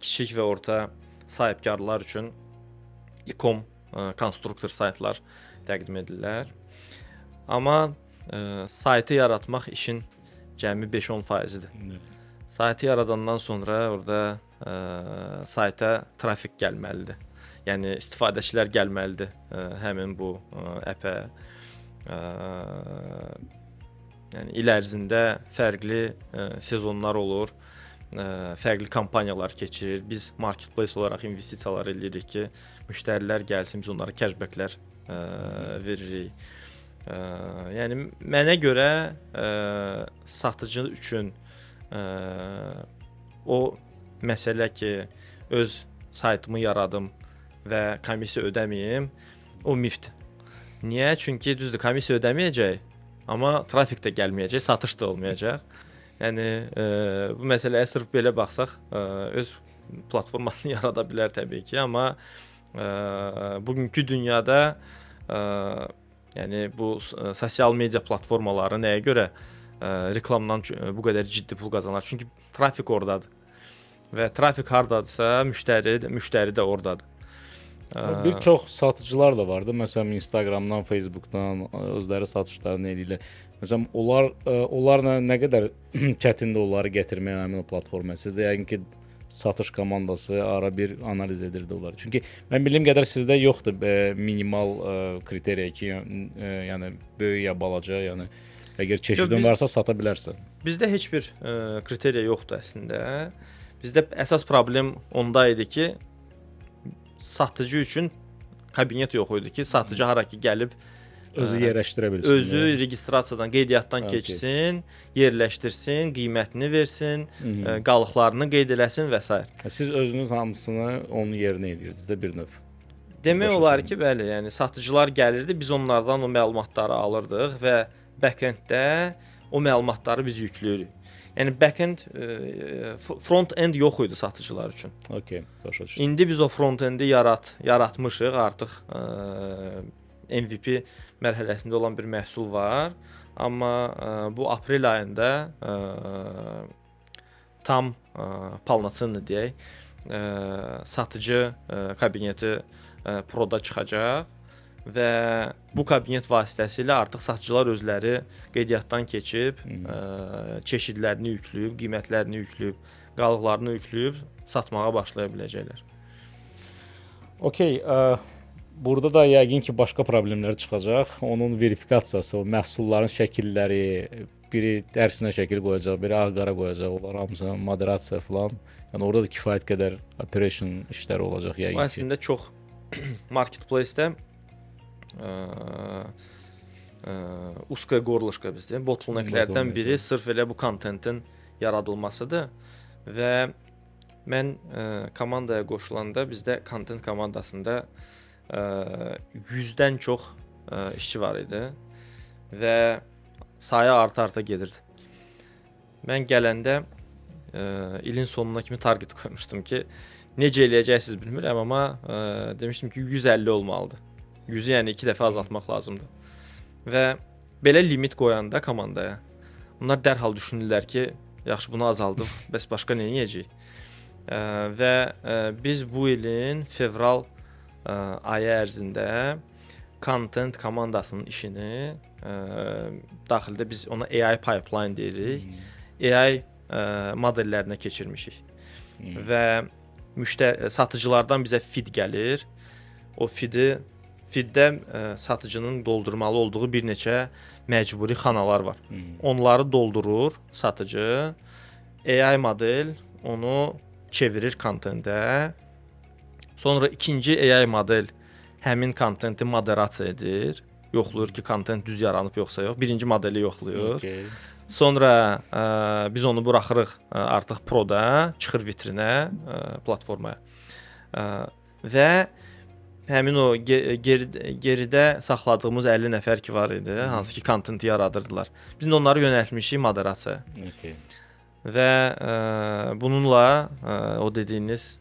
kiçik və orta sahibkarlar üçün e-com konstruktor saytlar təqdim edirlər. Amma saytı yaratmaq işin cəmi 5-10%-dir. Saytı yaradandan sonra orada sayta trafik gəlməlidir. Yəni istifadəçilər gəlməlidir həmin bu appə. Yəni il ərzində fərqli sezonlar olur, fərqli kampaniyalar keçirir. Biz marketplace olaraq investisiyalar eləyirik ki, müştərilər gəlsin, biz onlara cashbacklər veririk. Yəni mənə görə satıcı üçün o məsələ ki, öz saytımı yaradım və komissiya ödəməyim, o mifdir. Niyə? Çünki düzdür, komissiya ödəməyəcək, amma trafik də gəlməyəcək, satış da olmayacaq. Yəni bu məsələyə sırf belə baxsaq, öz platformasını yarada bilər təbii ki, amma bugünkü dünyada yəni bu sosial media platformaları nəyə görə reklamdan bu qədər ciddi pul qazanır? Çünki trafik ordadır. Və trafik hardadısa, müştəri də ordadır. Bir çox satıcılar da vardı. Məsələn, Instagramdan, Facebookdan özləri satışlarını eləyirlər. Məsələn, onlarla nə qədər çətindir onları gətirmək həmin o platformaya. Sizdə yəqin ki, satış komandası ara bir analiz edirdi onları. Çünki mən bildiyim qədər sizdə yoxdur minimal kriteriya ki, yəni böyük ya balaca, yəni əgər çeşidin varsa sata bilərsən. Bizdə heç bir kriteriya yoxdur əslində. Bizdə əsas problem onda idi ki, satıcı üçün kabinet yox idi ki, satıcı hara ki gəlib özü yerləşdirə bilsin. Özü registrasiyadan, qeydiyyatdan keçsin, yerləşdirsin, qiymətini versin, qalıqlarını qeyd eləsin və s. Siz özünüz hamısını onun yerinə edirdiniz də bir növ. Demək olar ki, bəli, yəni satıcılar gəlirdi, biz onlardan o məlumatları alırdıq və backenddə o məlumatları biz yükləyirik. Yəni backend, front-end yox idi satıcılar üçün. Okay, başa düşdüm. İndi biz o front-endi yaratmışıq, artıq MVP mərhələsində olan bir məhsul var. Amma bu aprel ayında tam полноценный deyək, satıcı kabineti Pro-da çıxacaq və bu kabinet vasitəsilə artıq satıcılar özləri qeydiyyatdan keçib, çeşidlərini yükləyib, qiymətlərini yükləyib, qalıqlarını yükləyib satmağa başlaya biləcəklər. Okay, burada da yəqin ki, başqa problemlər çıxacaq. Onun verifikasiyası, o məhsulların şəkilləri, biri dərsinə şəkil qoyacaq, biri ağ-qara qoyacaq, onlar hamısına moderasiya falan. Yəni orada da kifayət qədər operation işləri olacaq yəqin ki. Əslində çox marketplace-də узкое горлышко bizdə bottlenecklərdən biri sırf elə bu kontentin yaradılmasıdır və mən komandaya qoşulanda bizdə content komandasında 100-dən çox işçi var idi və sayı arta-arta gedirdi. Mən gələndə ilin sonuna kimi target qoymuşdum ki, necə eləyəcəksiniz bilmirəm, amma demişdim ki, 150 olmalıdır. 100-ü yəni 2 dəfə azaltmaq lazımdır. Və belə limit qoyanda komandaya, onlar dərhal düşünürlər ki, yaxşı bunu azaldıq, bəs başqa nə edəcəyik? Və biz bu ilin fevral ayı ərzində content komandasının işini daxildə biz ona AI pipeline deyirik. AI modellərinə keçirmişik. Və satıcılardan bizə feed gəlir. O feeddə satıcının doldurmalı olduğu bir neçə məcburi xanalar var. Onları doldurur satıcı. AI model onu çevirir kontentə. Sonra ikinci AI model həmin kontenti moderasiya edir. Yoxlayır ki, kontent düz yaranıb yoxsa yox. Birinci modeli yoxlayır. Okay. Sonra biz onu buraxırıq artıq Pro-da, çıxır vitrinə, platformaya. Və həmin o geridə saxladığımız 50 nəfər ki var idi, hansı ki kontenti yaradırdılar. Biz onları yönəltmişik moderasiyaya. Okay. Və bununla o dediyiniz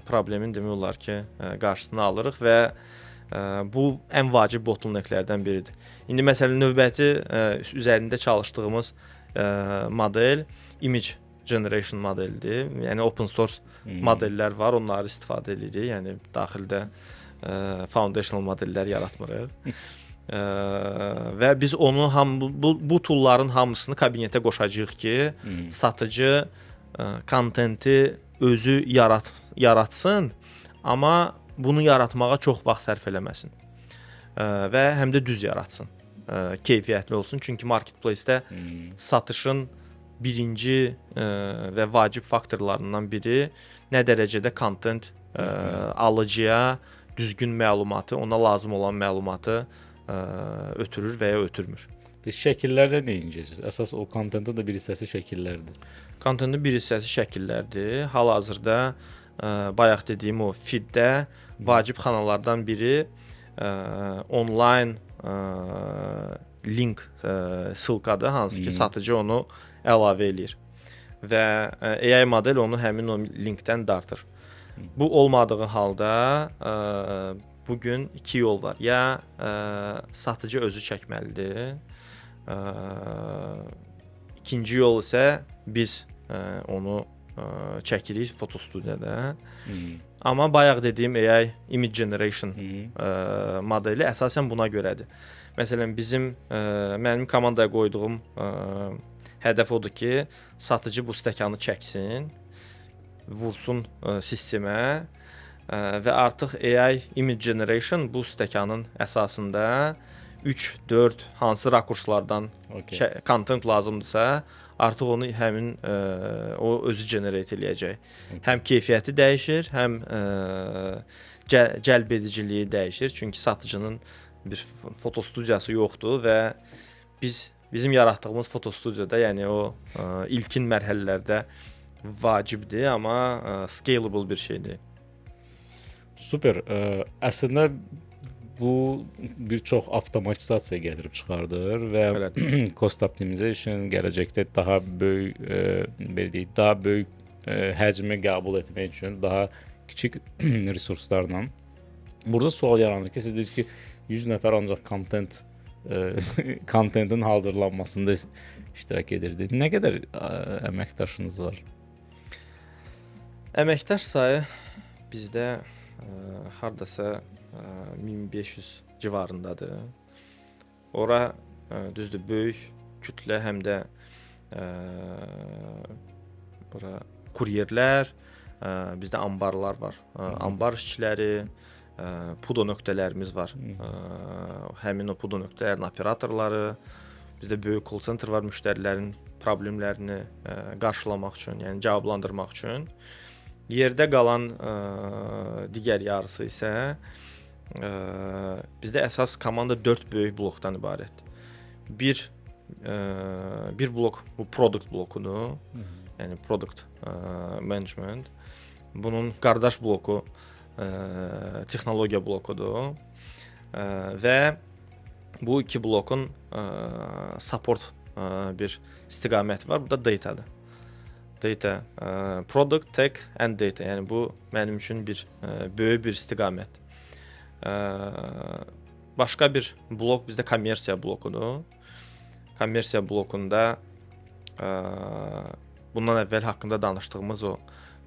problemin demək olar ki, qarşısını alırıq və bu ən vacib bottlenecklərdən biridir. İndi məsələn növbəti üzərində çalışdığımız model image generation modelidir. Yəni open source modellər var, onları istifadə edirik. Yəni daxildə foundational modellər yaratmırıq. Və biz onu bu toolların hamısını kabinetə qoşacağıq ki, satıcı kontenti özü yaratsın, amma bunu yaratmağa çox vaxt sərf eləməsin və həm də düz yaratsın, keyfiyyətli olsun. Çünki marketplace-də satışın birinci və vacib faktorlarından biri nə dərəcədə kontent alıcıya düzgün məlumatı, ona lazım olan məlumatı ötürür və ya ötürmür. Biz şəkillərdə nə edəcəyik? Əsas o kontentin də bir hissəsi şəkillərdir. Kontentin bir hissəsi şəkillərdir. Hal-hazırda bayaq dediyim o feeddə vacib xanalardan biri onlayn link ссылкаdır, hansı ki satıcı onu əlavə eləyir və AI model onu həmin o linkdən dartır. Bu olmadığı halda bu gün iki yol var. Ya satıcı özü çəkməlidir. İkinci yol isə biz onu çəkirik fotostudiyada. Amma bayaq dediyim AI image generation modeli əsasən buna görədir. Məsələn mənim komandaya qoyduğum hədəf odur ki, satıcı bu stəkanı çəksin, vursun sistemə və artıq AI image generation bu stəkanın əsasında 3-4 hansı rakurslardan content lazımdırsa, artıq onu o özü generate eləyəcək. Həm keyfiyyəti dəyişir, həm cəlb ediciliyi dəyişir. Çünki satıcının bir fotostudiyası yoxdur və bizim yaratdığımız fotostudiyada, yəni o ilkin mərhələlərdə vacibdir, amma scalable bir şeydir. Super. Əslində bu bir çox avtomatizasiya gətirib çıxardır və cost optimization gələcəkdə daha böyük belə deyək, daha böyük həcmi qəbul etmək üçün daha kiçik resurslarla. Burada sual yaranır ki, siz deyirsiniz ki, 100 nəfər ancaq kontentin hazırlanmasında iştirak edirdi. Nə qədər əməkdaşınız var? Əməkdaş sayı bizdə hardasa 1500 civarındadır. Ora düzdür, böyük kütlə, həm də bura kuryerlər, bizdə anbarlar var. Anbar işçiləri, pudo nöqtələrimiz var. Həmin o pudo nöqtələrin operatorları, bizdə böyük call center var müştərilərin problemlərini qarşılamaq üçün, yəni cavablandırmaq üçün. Yerdə qalan digər yarısı isə bizdə əsas komanda 4 böyük blokdan ibarətdir. Bir blok bu product blokudur. Yəni product management. Bunun qardaş bloku texnologiya blokudur. Və bu iki blokun support bir istiqaməti var. Bu da datadır. Data, product, tech and data. Yəni bu mənim üçün böyük bir istiqamət. Başqa bir blok bizdə kommersiya blokudur. Kommersiya blokunda bundan əvvəl haqqında danışdığımız o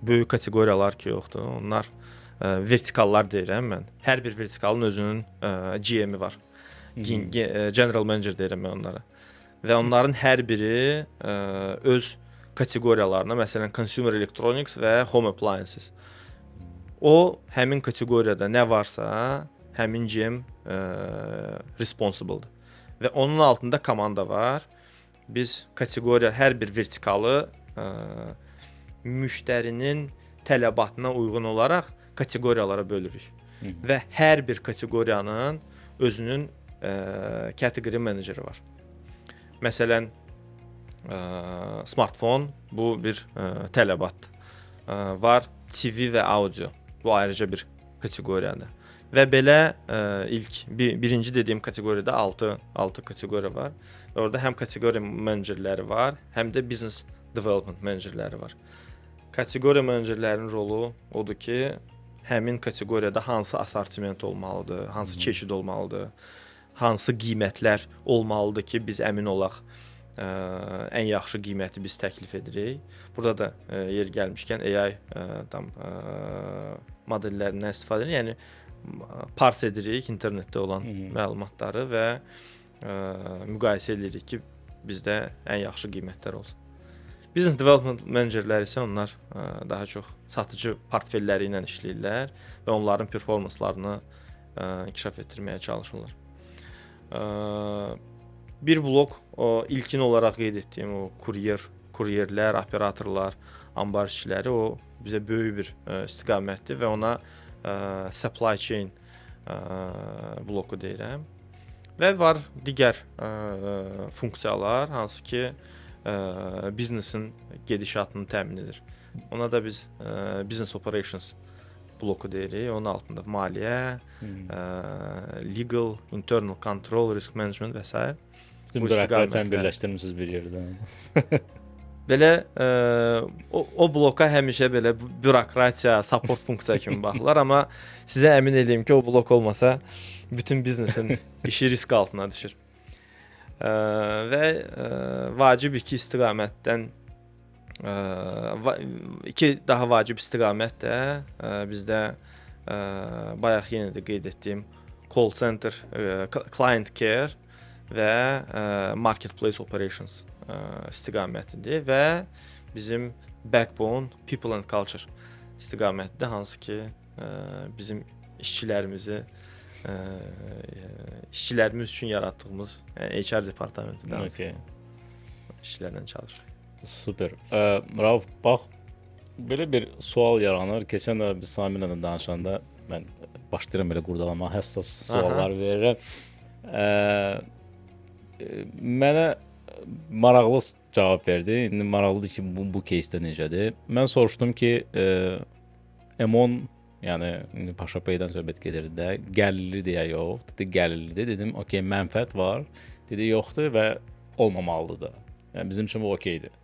böyük kateqoriyalar ki yoxdur. Onlar vertikallar deyirəm mən. Hər bir vertikalın özünün GM-i var. General manager deyirəm mən onlara. Və onların hər biri öz kateqoriyalarına, məsələn, consumer electronics və home appliances. O həmin kateqoriyada nə varsa, həmin GM responsible-dır. Və onun altında komanda var. Biz kateqoriya hər bir vertikalı müştərinin tələbatına uyğun olaraq kateqoriyalara bölürük. Və hər bir kateqoriyanın özünün category meneceri var. Məsələn, smartfon bu bir tələbatdır. Var TV və audio. Bu ayrıca bir kateqoriyadır. Və belə birinci dediyim kateqoriyada 6 kateqoriya var. Orada həm kateqoriya menecerləri var, həm də business development menecerləri var. Kateqoriya menecerlərinin rolu odur ki, həmin kateqoriyada hansı assortiment olmalıdır, hansı çeşid olmalıdır, hansı qiymətlər olmalıdır ki, biz əmin olaq ən yaxşı qiyməti biz təklif edirik. Burada da yer gəlmişkən AI modellərindən istifadə edirik. Yəni parse edirik internetdə olan məlumatları və müqayisə edirik ki, bizdə ən yaxşı qiymətlər olsun. Business development menecerləri isə onlar daha çox satıcı portfelləri ilə işləyirlər və onların performanslarını inkişaf etdirməyə çalışırlar. Bir blok o ilkin olaraq qeyd etdiyim o kuryerlər, operatorlar, anbar işçiləri o bizə böyük bir istiqamətdir və ona supply chain bloku deyirəm. Və var digər funksiyalar, hansı ki biznesin gedişatını təmin edir. Ona da biz business operations bloku deyirik. Onun altında maliyyə, legal, internal control, risk management və s. Bütün bu rəhbərləri birləşdirmisiniz bir yerdə. belə o bloka həmişə belə bürokratiya, support funksiya kimi baxırlar, amma sizə əmin eləyim ki, o blok olmasa bütün biznesin işi risk altına düşür. Və vacib iki istiqamətdən iki daha vacib istiqamət də bizdə bayaq yenə də qeyd etdiyim call center, client care və marketplace operations istiqamətidir və bizim backbone people and culture istiqamətidir, hansı ki bizim işçilərimiz üçün yaratdığımız HR departamentidir. Okay. İşçilərlə çalışır. Super. Rauf, bax, belə bir sual yaranır. Keçən də biz Sami ilə danışanda mən başlayıram belə qurdalamağa, həssas suallar verirəm. Mənə maraqlı cavab verdi. İndi maraqlıdır ki, bu кейsdə necədir? Mən soruşdum ki, M10, yəni indi Paşa Paydan söhbət gedir də, gəlirlidir ya yox? Dedi, gəlirlidir. Dedim, okey, mənfəət var. Dedi, yoxdur və olmamalıdır da. Yəni bizim üçün bu okeydir.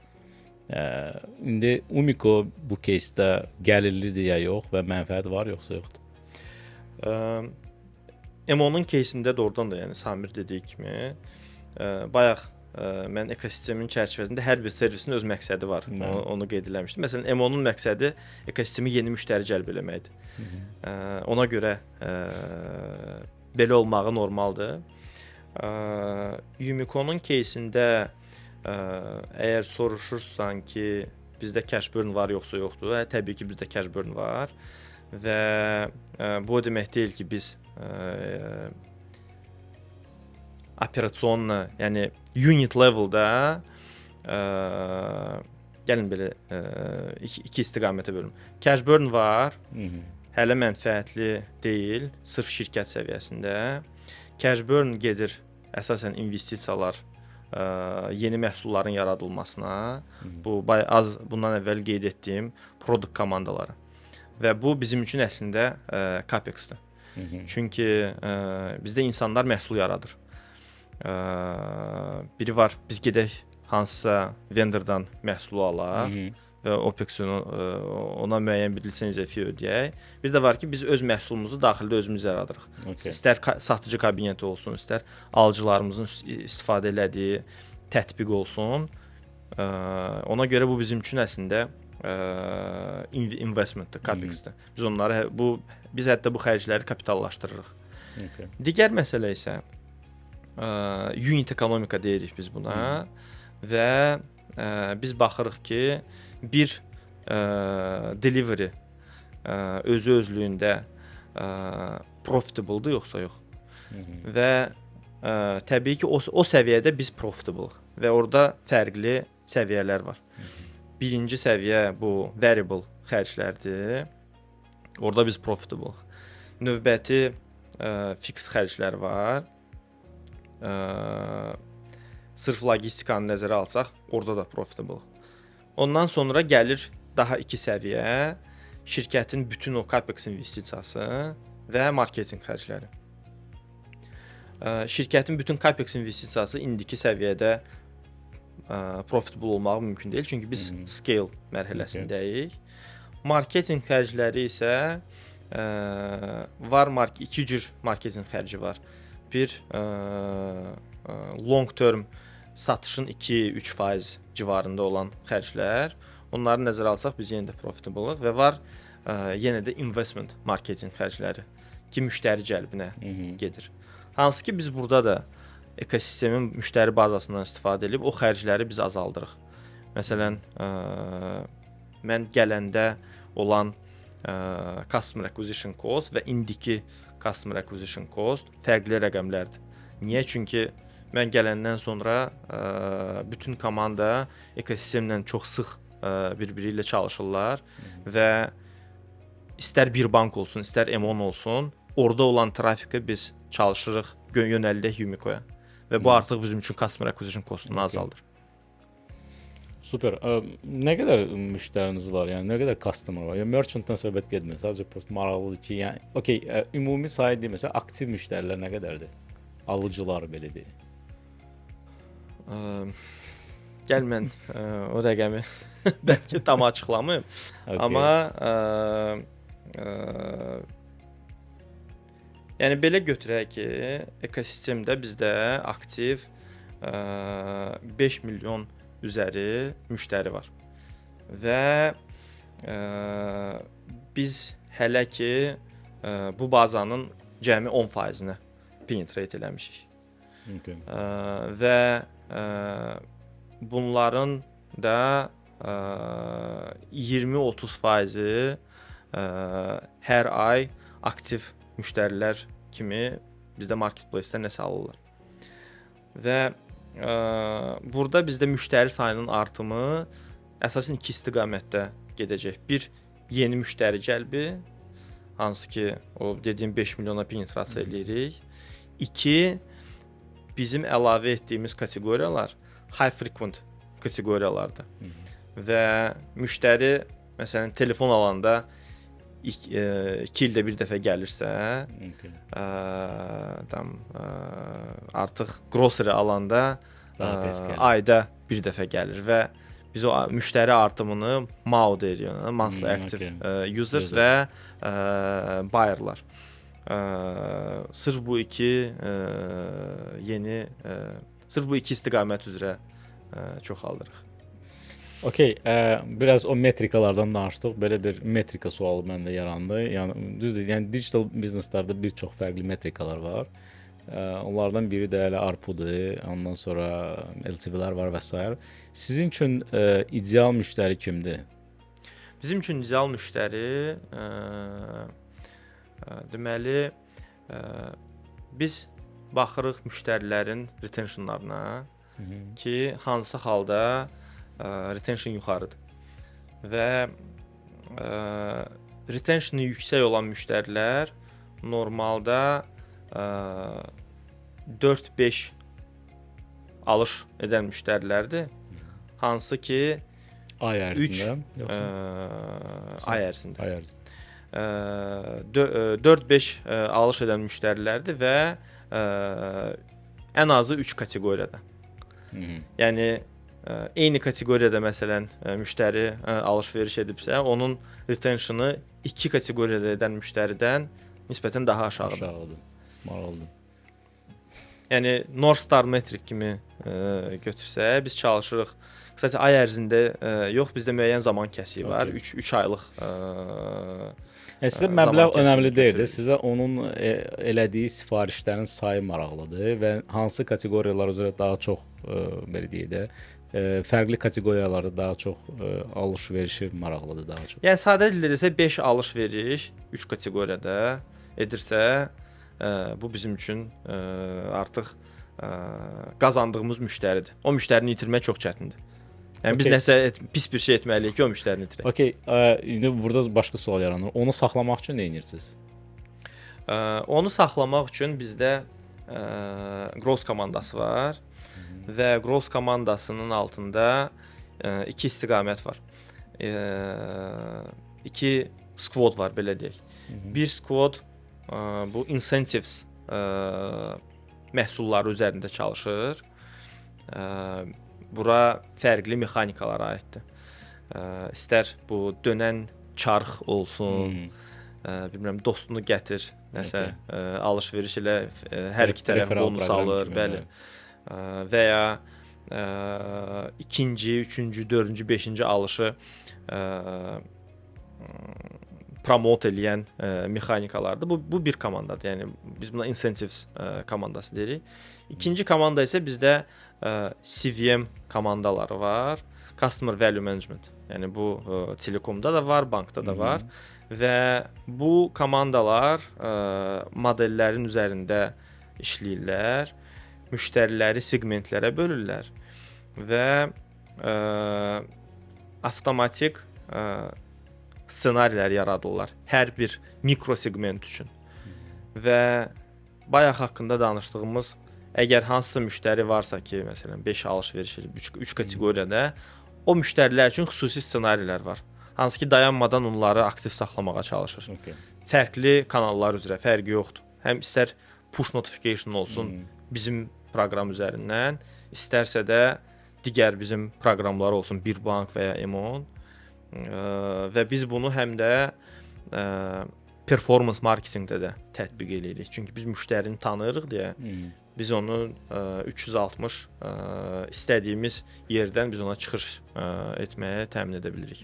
İndi Umiko bu кейsdə gəlirlidir ya yox və mənfəət var yoxsa yoxdur? M10-un keysində doğrudan da, yəni Samir dediyi kimi, bayaq mən ekosistemin çərçivəsində hər bir servisin öz məqsədi var. Onu qeyd eləmişdim. Məsələn, M10-un məqsədi ekosistemi yeni müştəri cəlb eləməkdir. Ona görə belə olmağı normaldır. Umiko-nun keysində əgər soruşursan ki, bizdə cash burn var yoxsa yoxdur, təbii ki, bizdə cash burn var və bu o demək deyil ki, biz operasionla, yəni unit leveldə gəlin belə iki istiqamətə bölüm. Cash burn var, hələ mənfəətli deyil, sırf şirkət səviyyəsində. Cash burn gedir əsasən investisiyalar, yeni məhsulların yaradılmasına, bu az bundan əvvəl qeyd etdiyim produkt komandaları. Və bu bizim üçün əslində CAPEX-dir. Çünki bizdə insanlar məhsul yaradır. Biri var, biz gedək hansısa vendordan məhsulu alaq və OPEX-ün ona müəyyən bir lisenziya fee ödəyək. Bir də var ki, biz öz məhsulumuzu daxildə özümüz yaradırıq. Okay. İstər satıcı kabineti olsun, istər alıcılarımızın istifadə elədiyi tətbiq olsun. Ona görə bu bizim üçün əslində investmentdir, CAPEX-dir. Biz hətta bu xərcləri kapitallaşdırırıq. Okay. Digər məsələ isə unit ekonomika deyirik biz buna və biz baxırıq ki, bir delivery özü-özlüyündə profitable-dır yoxsa yox. Və təbii ki, o səviyyədə biz profitable-ıq və orada fərqli səviyyələr var. Birinci səviyyə bu variable xərclərdir. Orada biz profitable-ıq. Növbəti fix xərclər var. Sırf logistikanı nəzərə alsaq, orada da profitable. Ondan sonra gəlir daha iki səviyyə, şirkətin bütün o CAPEX investisiyası və marketinq xərcləri. Şirkətin bütün CAPEX investisiyası indiki səviyyədə profitable olmağı mümkün deyil, çünki biz scale mərhələsindəyik. Marketinq xərcləri isə var, iki cür marketinq xərci var. Bir long term satışın 2-3% civarında olan xərclər. Onları nəzərə alsaq biz yenə də profitable-ıq və var yenə də investment marketinq xərcləri ki, müştəri cəlbinə gedir. Hansı ki, biz burada da ekosistemin müştəri bazasından istifadə edib o xərcləri biz azaldırıq. Məsələn, mən gələndə olan customer acquisition cost və indiki customer acquisition cost fərqli rəqəmlərdir. Niyə? Çünki mən gələndən sonra bütün komanda ekosistemlə çox sıx bir-biri ilə çalışırlar və istər bir bank olsun, istər M10 olsun, orada olan trafiki biz çalışırıq yönəldək Umiko-ya və bu artıq bizim üçün customer acquisition costunu azaldır. Super. Nə qədər müştəriniz var? Yəni nə qədər customer var? Yəni merchantdan söhbət getmir. Sadəcə prosta maraqlıdır ki, yəni okey, ümumi sayı deməsə aktiv müştərilər nə qədərdir? Alıcılar belə deyək. Gəl mən o rəqəmi bəlkə tam açıqlamayım. Okay. Amma yəni belə götürək ki, ekosistemdə bizdə aktiv 5 milyon üzəri müştəri var. Və biz hələ ki bu bazanın cəmi 10%-nə penetrate eləmişik. Okay. Və bunların da 20-30%-i hər ay aktiv müştərilər kimi bizdə marketplace-də nəsə alırlar. Və burada bizdə müştəri sayının artımı əsasən iki istiqamətdə gedəcək. Bir, yeni müştəri cəlbi, hansı ki, o dediyim 5 milyona penetrasiya eləyirik. İki, bizim əlavə etdiyimiz kateqoriyalar high frequent kateqoriyalardır. Və müştəri məsələn telefon alanda 2 ildə bir dəfə gəlirsə, artıq grocery alanda ayda bir dəfə gəlir və biz o müştəri artımını MAU deyirik, monthly active users və buyerlar. Sırf bu iki sırf bu iki istiqamət üzrə çoxaldırıq. Okay, biraz o metrikalardan danışdıq. Belə bir metrika sualı məndə yarandı. Yəni düzdür, yəni digital bizneslərdə bir çox fərqli metrikalar var. Onlardan biri də elə ARPU-dur, ondan sonra LTV-lər var və s. Sizin üçün ideal müştəri kimdir? Bizim üçün ideal müştəri deməli biz baxırıq müştərilərin retentionlarına ki, hansı halda retention yuxarıdır. Və retentionu yüksək olan müştərilər normalda 4-5 alış edən müştərilərdir. Hansı ki ay ərzində, yoxsa ay ərzində. Ay ərzində. 4-5 alış edən müştərilərdir və ən azı 3 kateqoriyada. Yəni eyni kateqoriyada məsələn müştəri alış-veriş edibsə, onun retentionu 2 kateqoriyada edən müştəridən nisbətən daha aşağıdır. Maraqlıdır. Yəni North Star metrik kimi götürsək, biz çalışırıq. Qısaca ay ərzində yox, bizdə müəyyən zaman kəsiyi var. 3 aylıq sizə məbləğ önəmli deyil. Sizə onun elədiyi sifarişlərin sayı maraqlıdır və hansı kateqoriyalar üzrə daha çox belə deyək də, fərqli kateqoriyalarda daha çox alış-verişi maraqlıdır daha çox. Yəni sadə dildə desək 5 alış-veriş 3 kateqoriyada edirsə, bu bizim üçün artıq qazandığımız müştəridir. O müştərini itirmək çox çətindir. Yəni biz nəsə pis bir şey etməliyik ki, o müştərini itirək. Okay, indi burada başqa sual yaranır. Onu saxlamaq üçün nə edirsiniz? Onu saxlamaq üçün bizdə growth komandası var və growth komandasının altında 2 istiqamət var. 2 squad var, belə deyək. Bir squad bu incentives məhsulları üzərində çalışır. Bura fərqli mexanikalar aiddir. İstər bu dönən çarx olsun, bilmirəm, dostunu gətir, nəsə alış-veriş elə hər iki tərəf bonus alır, bəli. Və ya ikinci, üçüncü, dördüncü, beşinci alışı promote eləyən mexanikalardır. Bu bir komandadır. Yəni biz buna incentives komandası deyirik. İkinci komanda isə bizdə CVM komandaları var. Customer Value Management. Yəni bu telekomda da var, bankda da var. Və bu komandalar modellərin üzərində işləyirlər. Müştəriləri segmentlərə bölürlər və avtomatik ssenarilər yaradırlar hər bir mikro segment üçün. Və bayaq haqqında danışdığımız əgər hansısa müştəri varsa ki, məsələn 5 alış-veriş edib 3 kateqoriyada, o müştərilər üçün xüsusi ssenarilər var. Hansı ki, dayanmadan onları aktiv saxlamağa çalışır. Fərqli kanallar üzrə fərqi yoxdur. Həm istər push notification olsun bizim proqram üzərindən, istərsə də digər bizim proqramlar olsun, Birbank və ya Emon. Və biz bunu həm də performance marketinqdə də tətbiq eləyirik. Çünki biz müştərini tanıyırıq deyə biz onu 360 istədiyimiz yerdən biz ona çıxış etməyə təmin edə bilirik.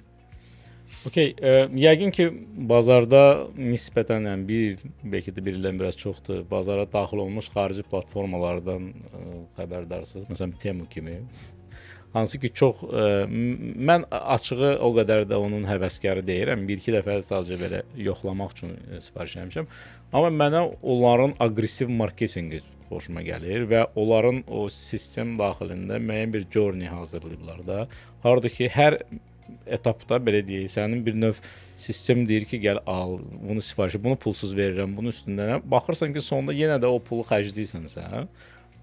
Okey, yəqin ki, bazarda nisbətən yəni bəlkə də bir ildən biraz çoxdur, bazara daxil olmuş xarici platformalardan xəbərdarsınız. Məsələn, Temu kimi. Hansı ki, çox mən açığı o qədər də onun həvəskarı deyirəm. Bir-iki dəfə sadəcə belə yoxlamaq üçün sifariş etmişəm. Amma mənə onların aqressiv marketinqi xoşuma gəlir və onların o sistem daxilində müəyyən bir journey hazırlayıblar da. Harda ki, hər etapda belə deyək, sənin bir növ sistem deyir ki, gəl al, bunu sifariş, bunu pulsuz verirəm, bunun üstündən. Baxırsan ki, sonunda yenə də o pulu xərcləyirsən.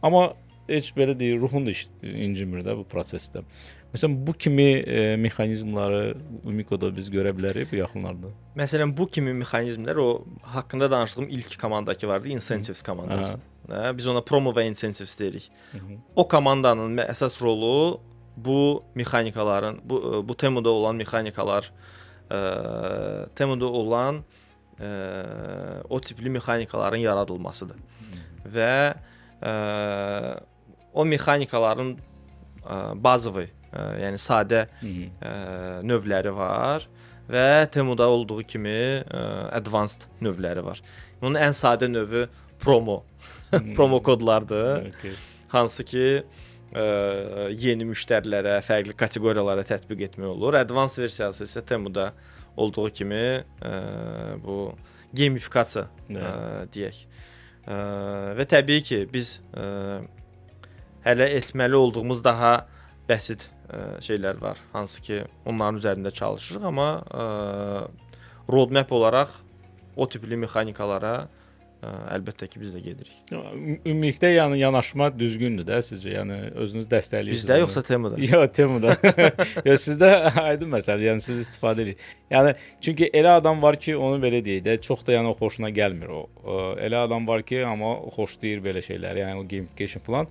Amma heç belə deyir, ruhun da incimir də bu prosesdə. Məsələn, bu kimi mexanizmları Umikoda biz görə bilərik bu yaxınlarda. Məsələn, bu kimi mexanizmlər o haqqında danışdığım ilk komandakı vardı, incentives komandası. Biz ona promo və incentives deyirik. O komandanın əsas rolu bu mexanikaların, bu Temuda olan mexanikalar, Temuda olan o tipli mexanikaların yaradılmasıdır. Və o mexanikaların bazıvi, yəni sadə növləri var və Temuda olduğu kimi advanced növləri var. Bunun ən sadə növü promo, promo kodlardır. Okay. Hansı ki yeni müştərilərə, fərqli kateqoriyalara tətbiq etmək olur. Advanced versiyası isə Temuda olduğu kimi bu gamifikasiya deyək. Və təbii ki, biz hələ etməli olduğumuz daha bəsit şeylər var, hansı ki, onların üzərində çalışırıq, amma roadmap olaraq o tipli mexanikalara əlbəttə ki, biz də gedirik. Ümumilikdə yəni yanaşma düzgündür də sizcə? Yəni özünüz dəstəkləyirsiniz. Bizdə yoxsa Temuda? Yox, Temuda. Yox, sizdə aydın məsələ, yəni siz istifadə edirsiniz. Yəni çünki elə adam var ki, onu belə deyək də, çox da yəni xoşuna gəlmir o. Elə adam var ki, amma xoşlayır belə şeyləri, yəni o gamification falan.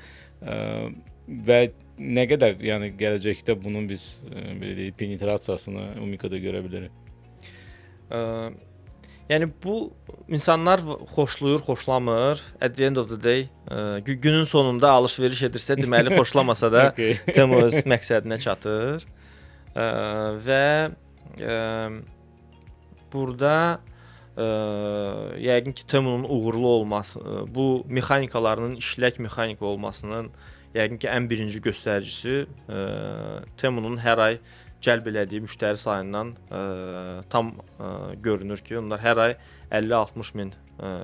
Və nə qədər yəni gələcəkdə bunun biz belə deyək penetrasiyasını Umikoda görə bilərik. Yəni bu insanlar xoşlayır, xoşlamır. At the end of the day, günün sonunda alış-veriş edirsə, deməli xoşlamasa da Okay. Temu öz məqsədinə çatır. Və burada yəqin ki, Temunun uğurlu olması, bu mexanikalarının işlək mexanika olmasının yəqin ki, ən birinci göstəricisi Temunun hər ay cəlb elədiyi müştəri sayından tam görünür ki, onlar hər ay 50-60 min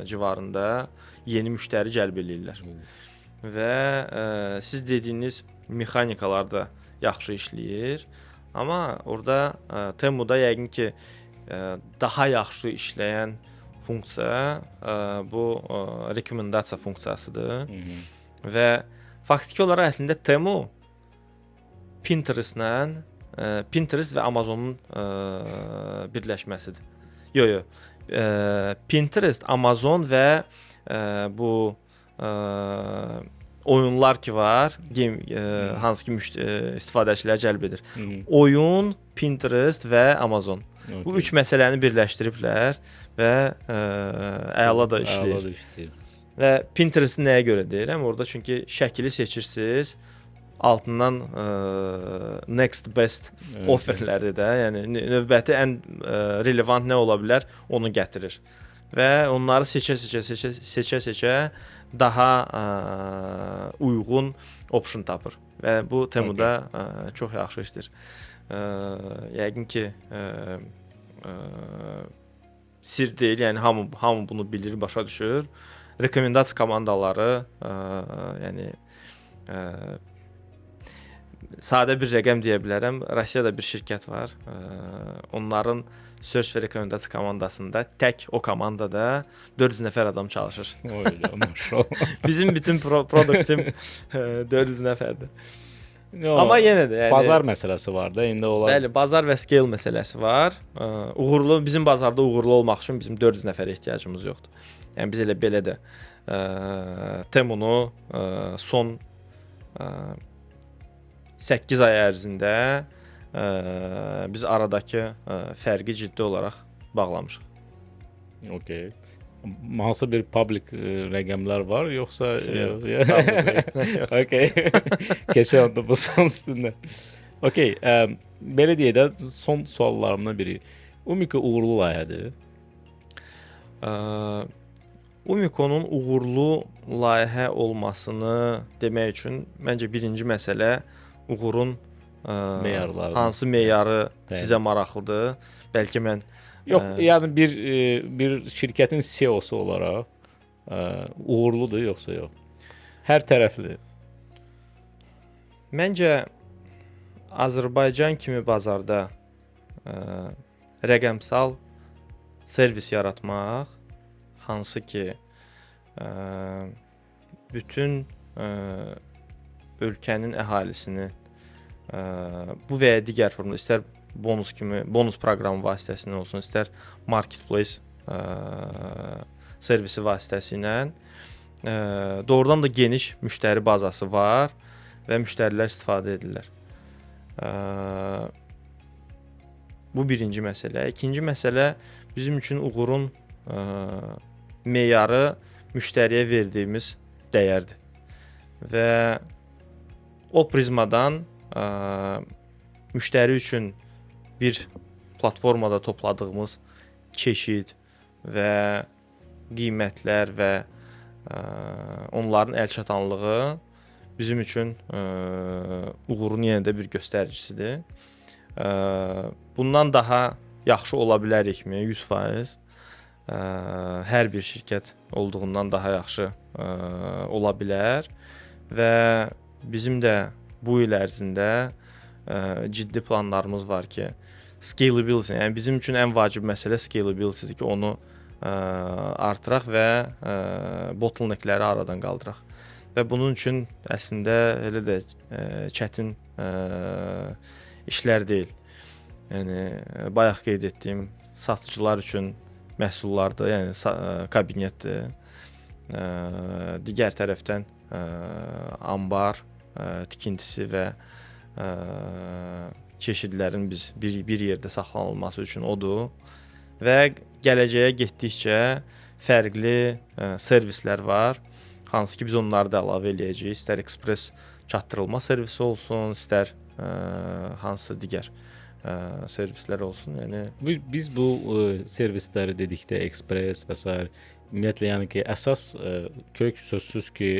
civarında yeni müştəri cəlb eləyirlər. Və siz dediyiniz mexanikalar da yaxşı işləyir. Amma orada Temuda yəqin ki, daha yaxşı işləyən funksiya bu rekomendasiya funksiyasıdır. Və faktiki olaraq əslində Temu Pinterest və Amazonun birləşməsidir. Yox. Pinterest, Amazon və bu oyunlar ki var, hansı ki istifadəçilər cəlb edir. Oyun, Pinterest və Amazon. Okay. Bu üç məsələni birləşdiriblər və əla da işləyir. Və Pinterest-i nəyə görə deyirəm? Orada çünki şəkili seçirsiniz, altından next best offerləri də, yəni növbəti ən relevant nə ola bilər, onu gətirir. Və onları seçə-seçə daha uyğun option tapır. Və bu Temuda çox yaxşı işdir. Yəqin ki, sir deyil, yəni hamı bunu bilir, başa düşür. Rekomendasiya komandaları, yəni sadə bir rəqəm deyə bilərəm. Rusiyada bir şirkət var. Onların search və rekomendasiya komandasında tək o komandada 400 nəfər adam çalışır. Oyla, maşallah. Bizim bütün product team 400 nəfərdir. Amma yenə də yəni bazar məsələsi var da, indi onlar. Bəli, bazar və scale məsələsi var. Bizim bazarda uğurlu olmaq üçün bizim 400 nəfərə ehtiyacımız yoxdur. Yəni biz elə belə də Temunu son 8 ay ərzində biz aradakı fərqi ciddi olaraq bağlamışıq. Okay. Hansı bir public rəqəmlər var, yoxsa Yox. Okay. Keçən onda bu son üstündə. Okay, belə deyək də son suallarımdan biri. Umiko uğurlu layihədir. Umikonun uğurlu layihə olmasını demək üçün məncə birinci məsələ uğurun Meyarları. hansı meyarı Bəli. sizə maraqlıdır. Bəlkə mən Yox, yəni bir şirkətin CEO-su olaraq uğurludur yoxsa yox? Hər tərəfli. Məncə Azərbaycan kimi bazarda rəqəmsal servis yaratmaq, hansı ki bütün ölkənin əhalisini bu və ya digər formada istər bonus proqramı vasitəsilə olsun, istər marketplace servisi vasitəsilə doğrudan da geniş müştəri bazası var və müştərilər istifadə edirlər. Bu birinci məsələ. İkinci məsələ bizim üçün uğurun meyarı müştəriyə verdiyimiz dəyərdir. Və o prizmadan müştəri üçün bir platformada topladığımız çeşid və qiymətlər və onların əlçatanlığı bizim üçün uğurun yenə də bir göstəricisidir. Bundan daha yaxşı ola bilərikmi? 100%. Hər bir şirkət olduğundan daha yaxşı ola bilər və bizim də bu il ərzində ciddi planlarımız var ki, scalability, yəni bizim üçün ən vacib məsələ scalability-dir ki, onu artıraq və bottleneckləri aradan qaldıraq. Və bunun üçün əslində elə də çətin işlər deyil. Yəni bayaq qeyd etdiyim satıcılar üçün məhsullardır, yəni kabinetdir. Digər tərəfdən anbar tikintisi və çeşidlərin biz bir yerdə saxlanılması üçün odur və gələcəyə getdikcə fərqli servislər var. Hansı ki biz onları da əlavə eləyəcəyik. İstər ekspres çatdırılma servisi olsun, istər hansı digər servislər olsun. Yəni biz bu servisləri dedikdə ekspres və s. ümumiyyətlə yəni ki, əsas kök sözsüz ki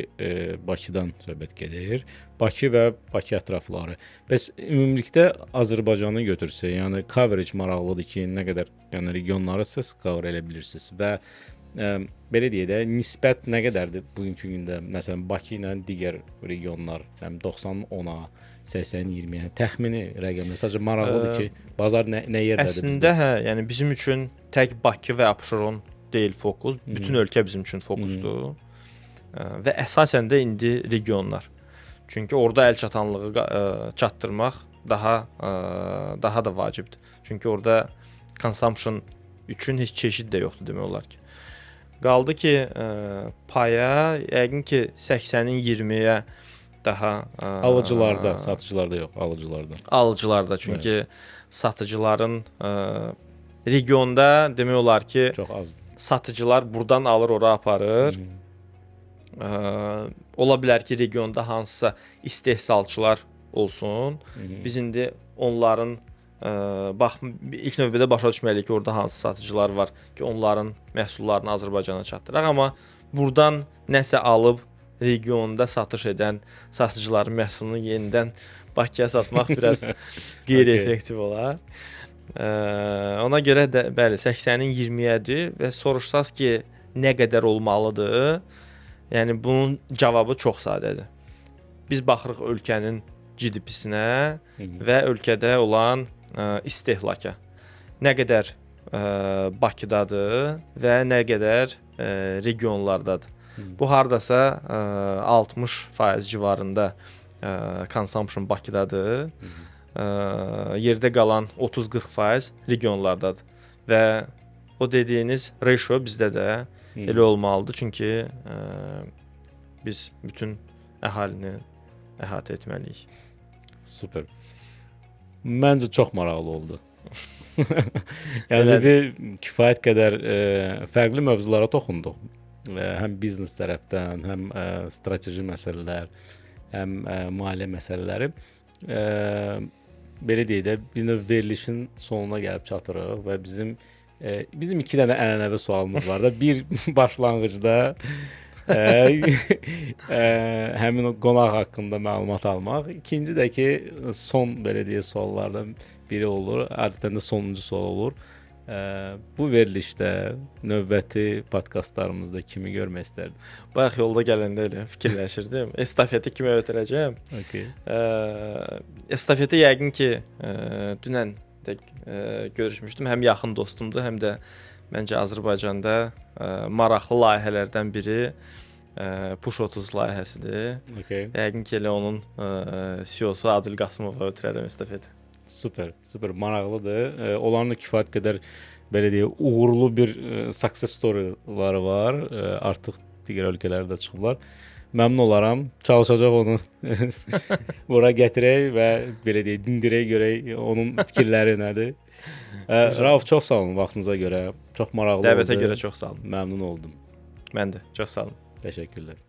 Bakıdan söhbət gedir. Bakı və Bakı ətrafları. Bəs ümumilikdə Azərbaycanı götürsək, yəni coverage maraqlıdır ki, nə qədər yəni regionları siz cover edə bilirsiniz və belə deyək də nisbət nə qədərdir bugünkü gündə? Məsələn, Bakı ilə digər regionlar, 90-10-a, 80-20, yəni təxmini rəqəmlər. Sadəcə maraqlıdır ki, bazar nə yerdədir bizdə? Əslində hə, yəni bizim üçün tək Bakı və Abşeron deyil fokus, bütün ölkə bizim üçün fokusdur. Və əsasən də indi regionlar. Çünki orada əl çatanlığı çatdırmaq daha da vacibdir. Çünki orada consumption üçün heç çeşid də yoxdur demək olar ki. Qaldı ki, paya yəqin ki 80-in 20-yə daha alıcılarda, satıcılarda yox, alıcılarda. Alıcılarda, çünki satıcıların regionda demək olar ki çox azdır. Satıcılar buradan alır, ora aparır. Ola bilər ki, regionda hansısa istehsalçılar olsun. Biz indi onların ilk növbədə başa düşməliyik ki, orada hansı satıcılar var ki, onların məhsullarını Azərbaycana çatdıraq. Amma buradan nəsə alıb regionda satış edən satıcıların məhsulunu yenidən Bakıya satmaq biraz qeyri-effektiv olar. Ona görə də bəli 80-in 20-yədir və soruşsaz ki, nə qədər olmalıdır? Yəni bunun cavabı çox sadədir. Biz baxırıq ölkənin GDP-sinə və ölkədə olan istehlaka. Nə qədər Bakıdadır və nə qədər regionlardadır. Bu hardasa 60% civarında consumption Bakıdadır. Yerdə qalan 30-40% regionlardadır. Və o dediyiniz ratio bizdə də elə olmalıdır. Çünki biz bütün əhalini əhatə etməliyik. Super. Məncə çox maraqlı oldu. Yəni Elədir. bir kifayət qədər fərqli mövzulara toxunduq. Həm biznes tərəfdən, həm strateji məsələlər, həm maliyyə məsələləri. Belə deyək də, bir növ verilişin sonuna gəlib çatırıq və bizim 2 dənə ənənəvi sualımız var da. Bir başlanğıcda həmin o qonaq haqqında məlumat almaq. İkinci də ki, son belə deyək suallardan biri olur. Adətən də sonuncu sual olur. Bu verilişdə növbəti podkastlarımızda kimi görmək istərdin? Bayaq yolda gələndə elə fikirləşirdim. Estafeti kimə ötürəcəm? Okay. Estafeti yəqin ki, dünən də görüşmüşdüm. Həm yaxın dostumdur, həm də məncə Azərbaycanda maraqlı layihələrdən biri Push 30 layihəsidir. Okay. Yəqin ki, elə onun CEO-su Adil Qasımova ötürərəm estafeti. Super, super maraqlıdır. Onların da kifayət qədər belə deyək, uğurlu bir success story-ları var. Artıq digər ölkələrdə çıxıblar. Məmnun olaram. Çalışacaq onu bura gətirək və belə deyək, dindirək görək onun fikirləri nədir. Rauf, çox sağ olun vaxtınıza görə. Çox maraqlı oldu. Dəvətə görə çox sağ olun. Məmnun oldum. Mən də çox sağ olun. Təşəkkürlər.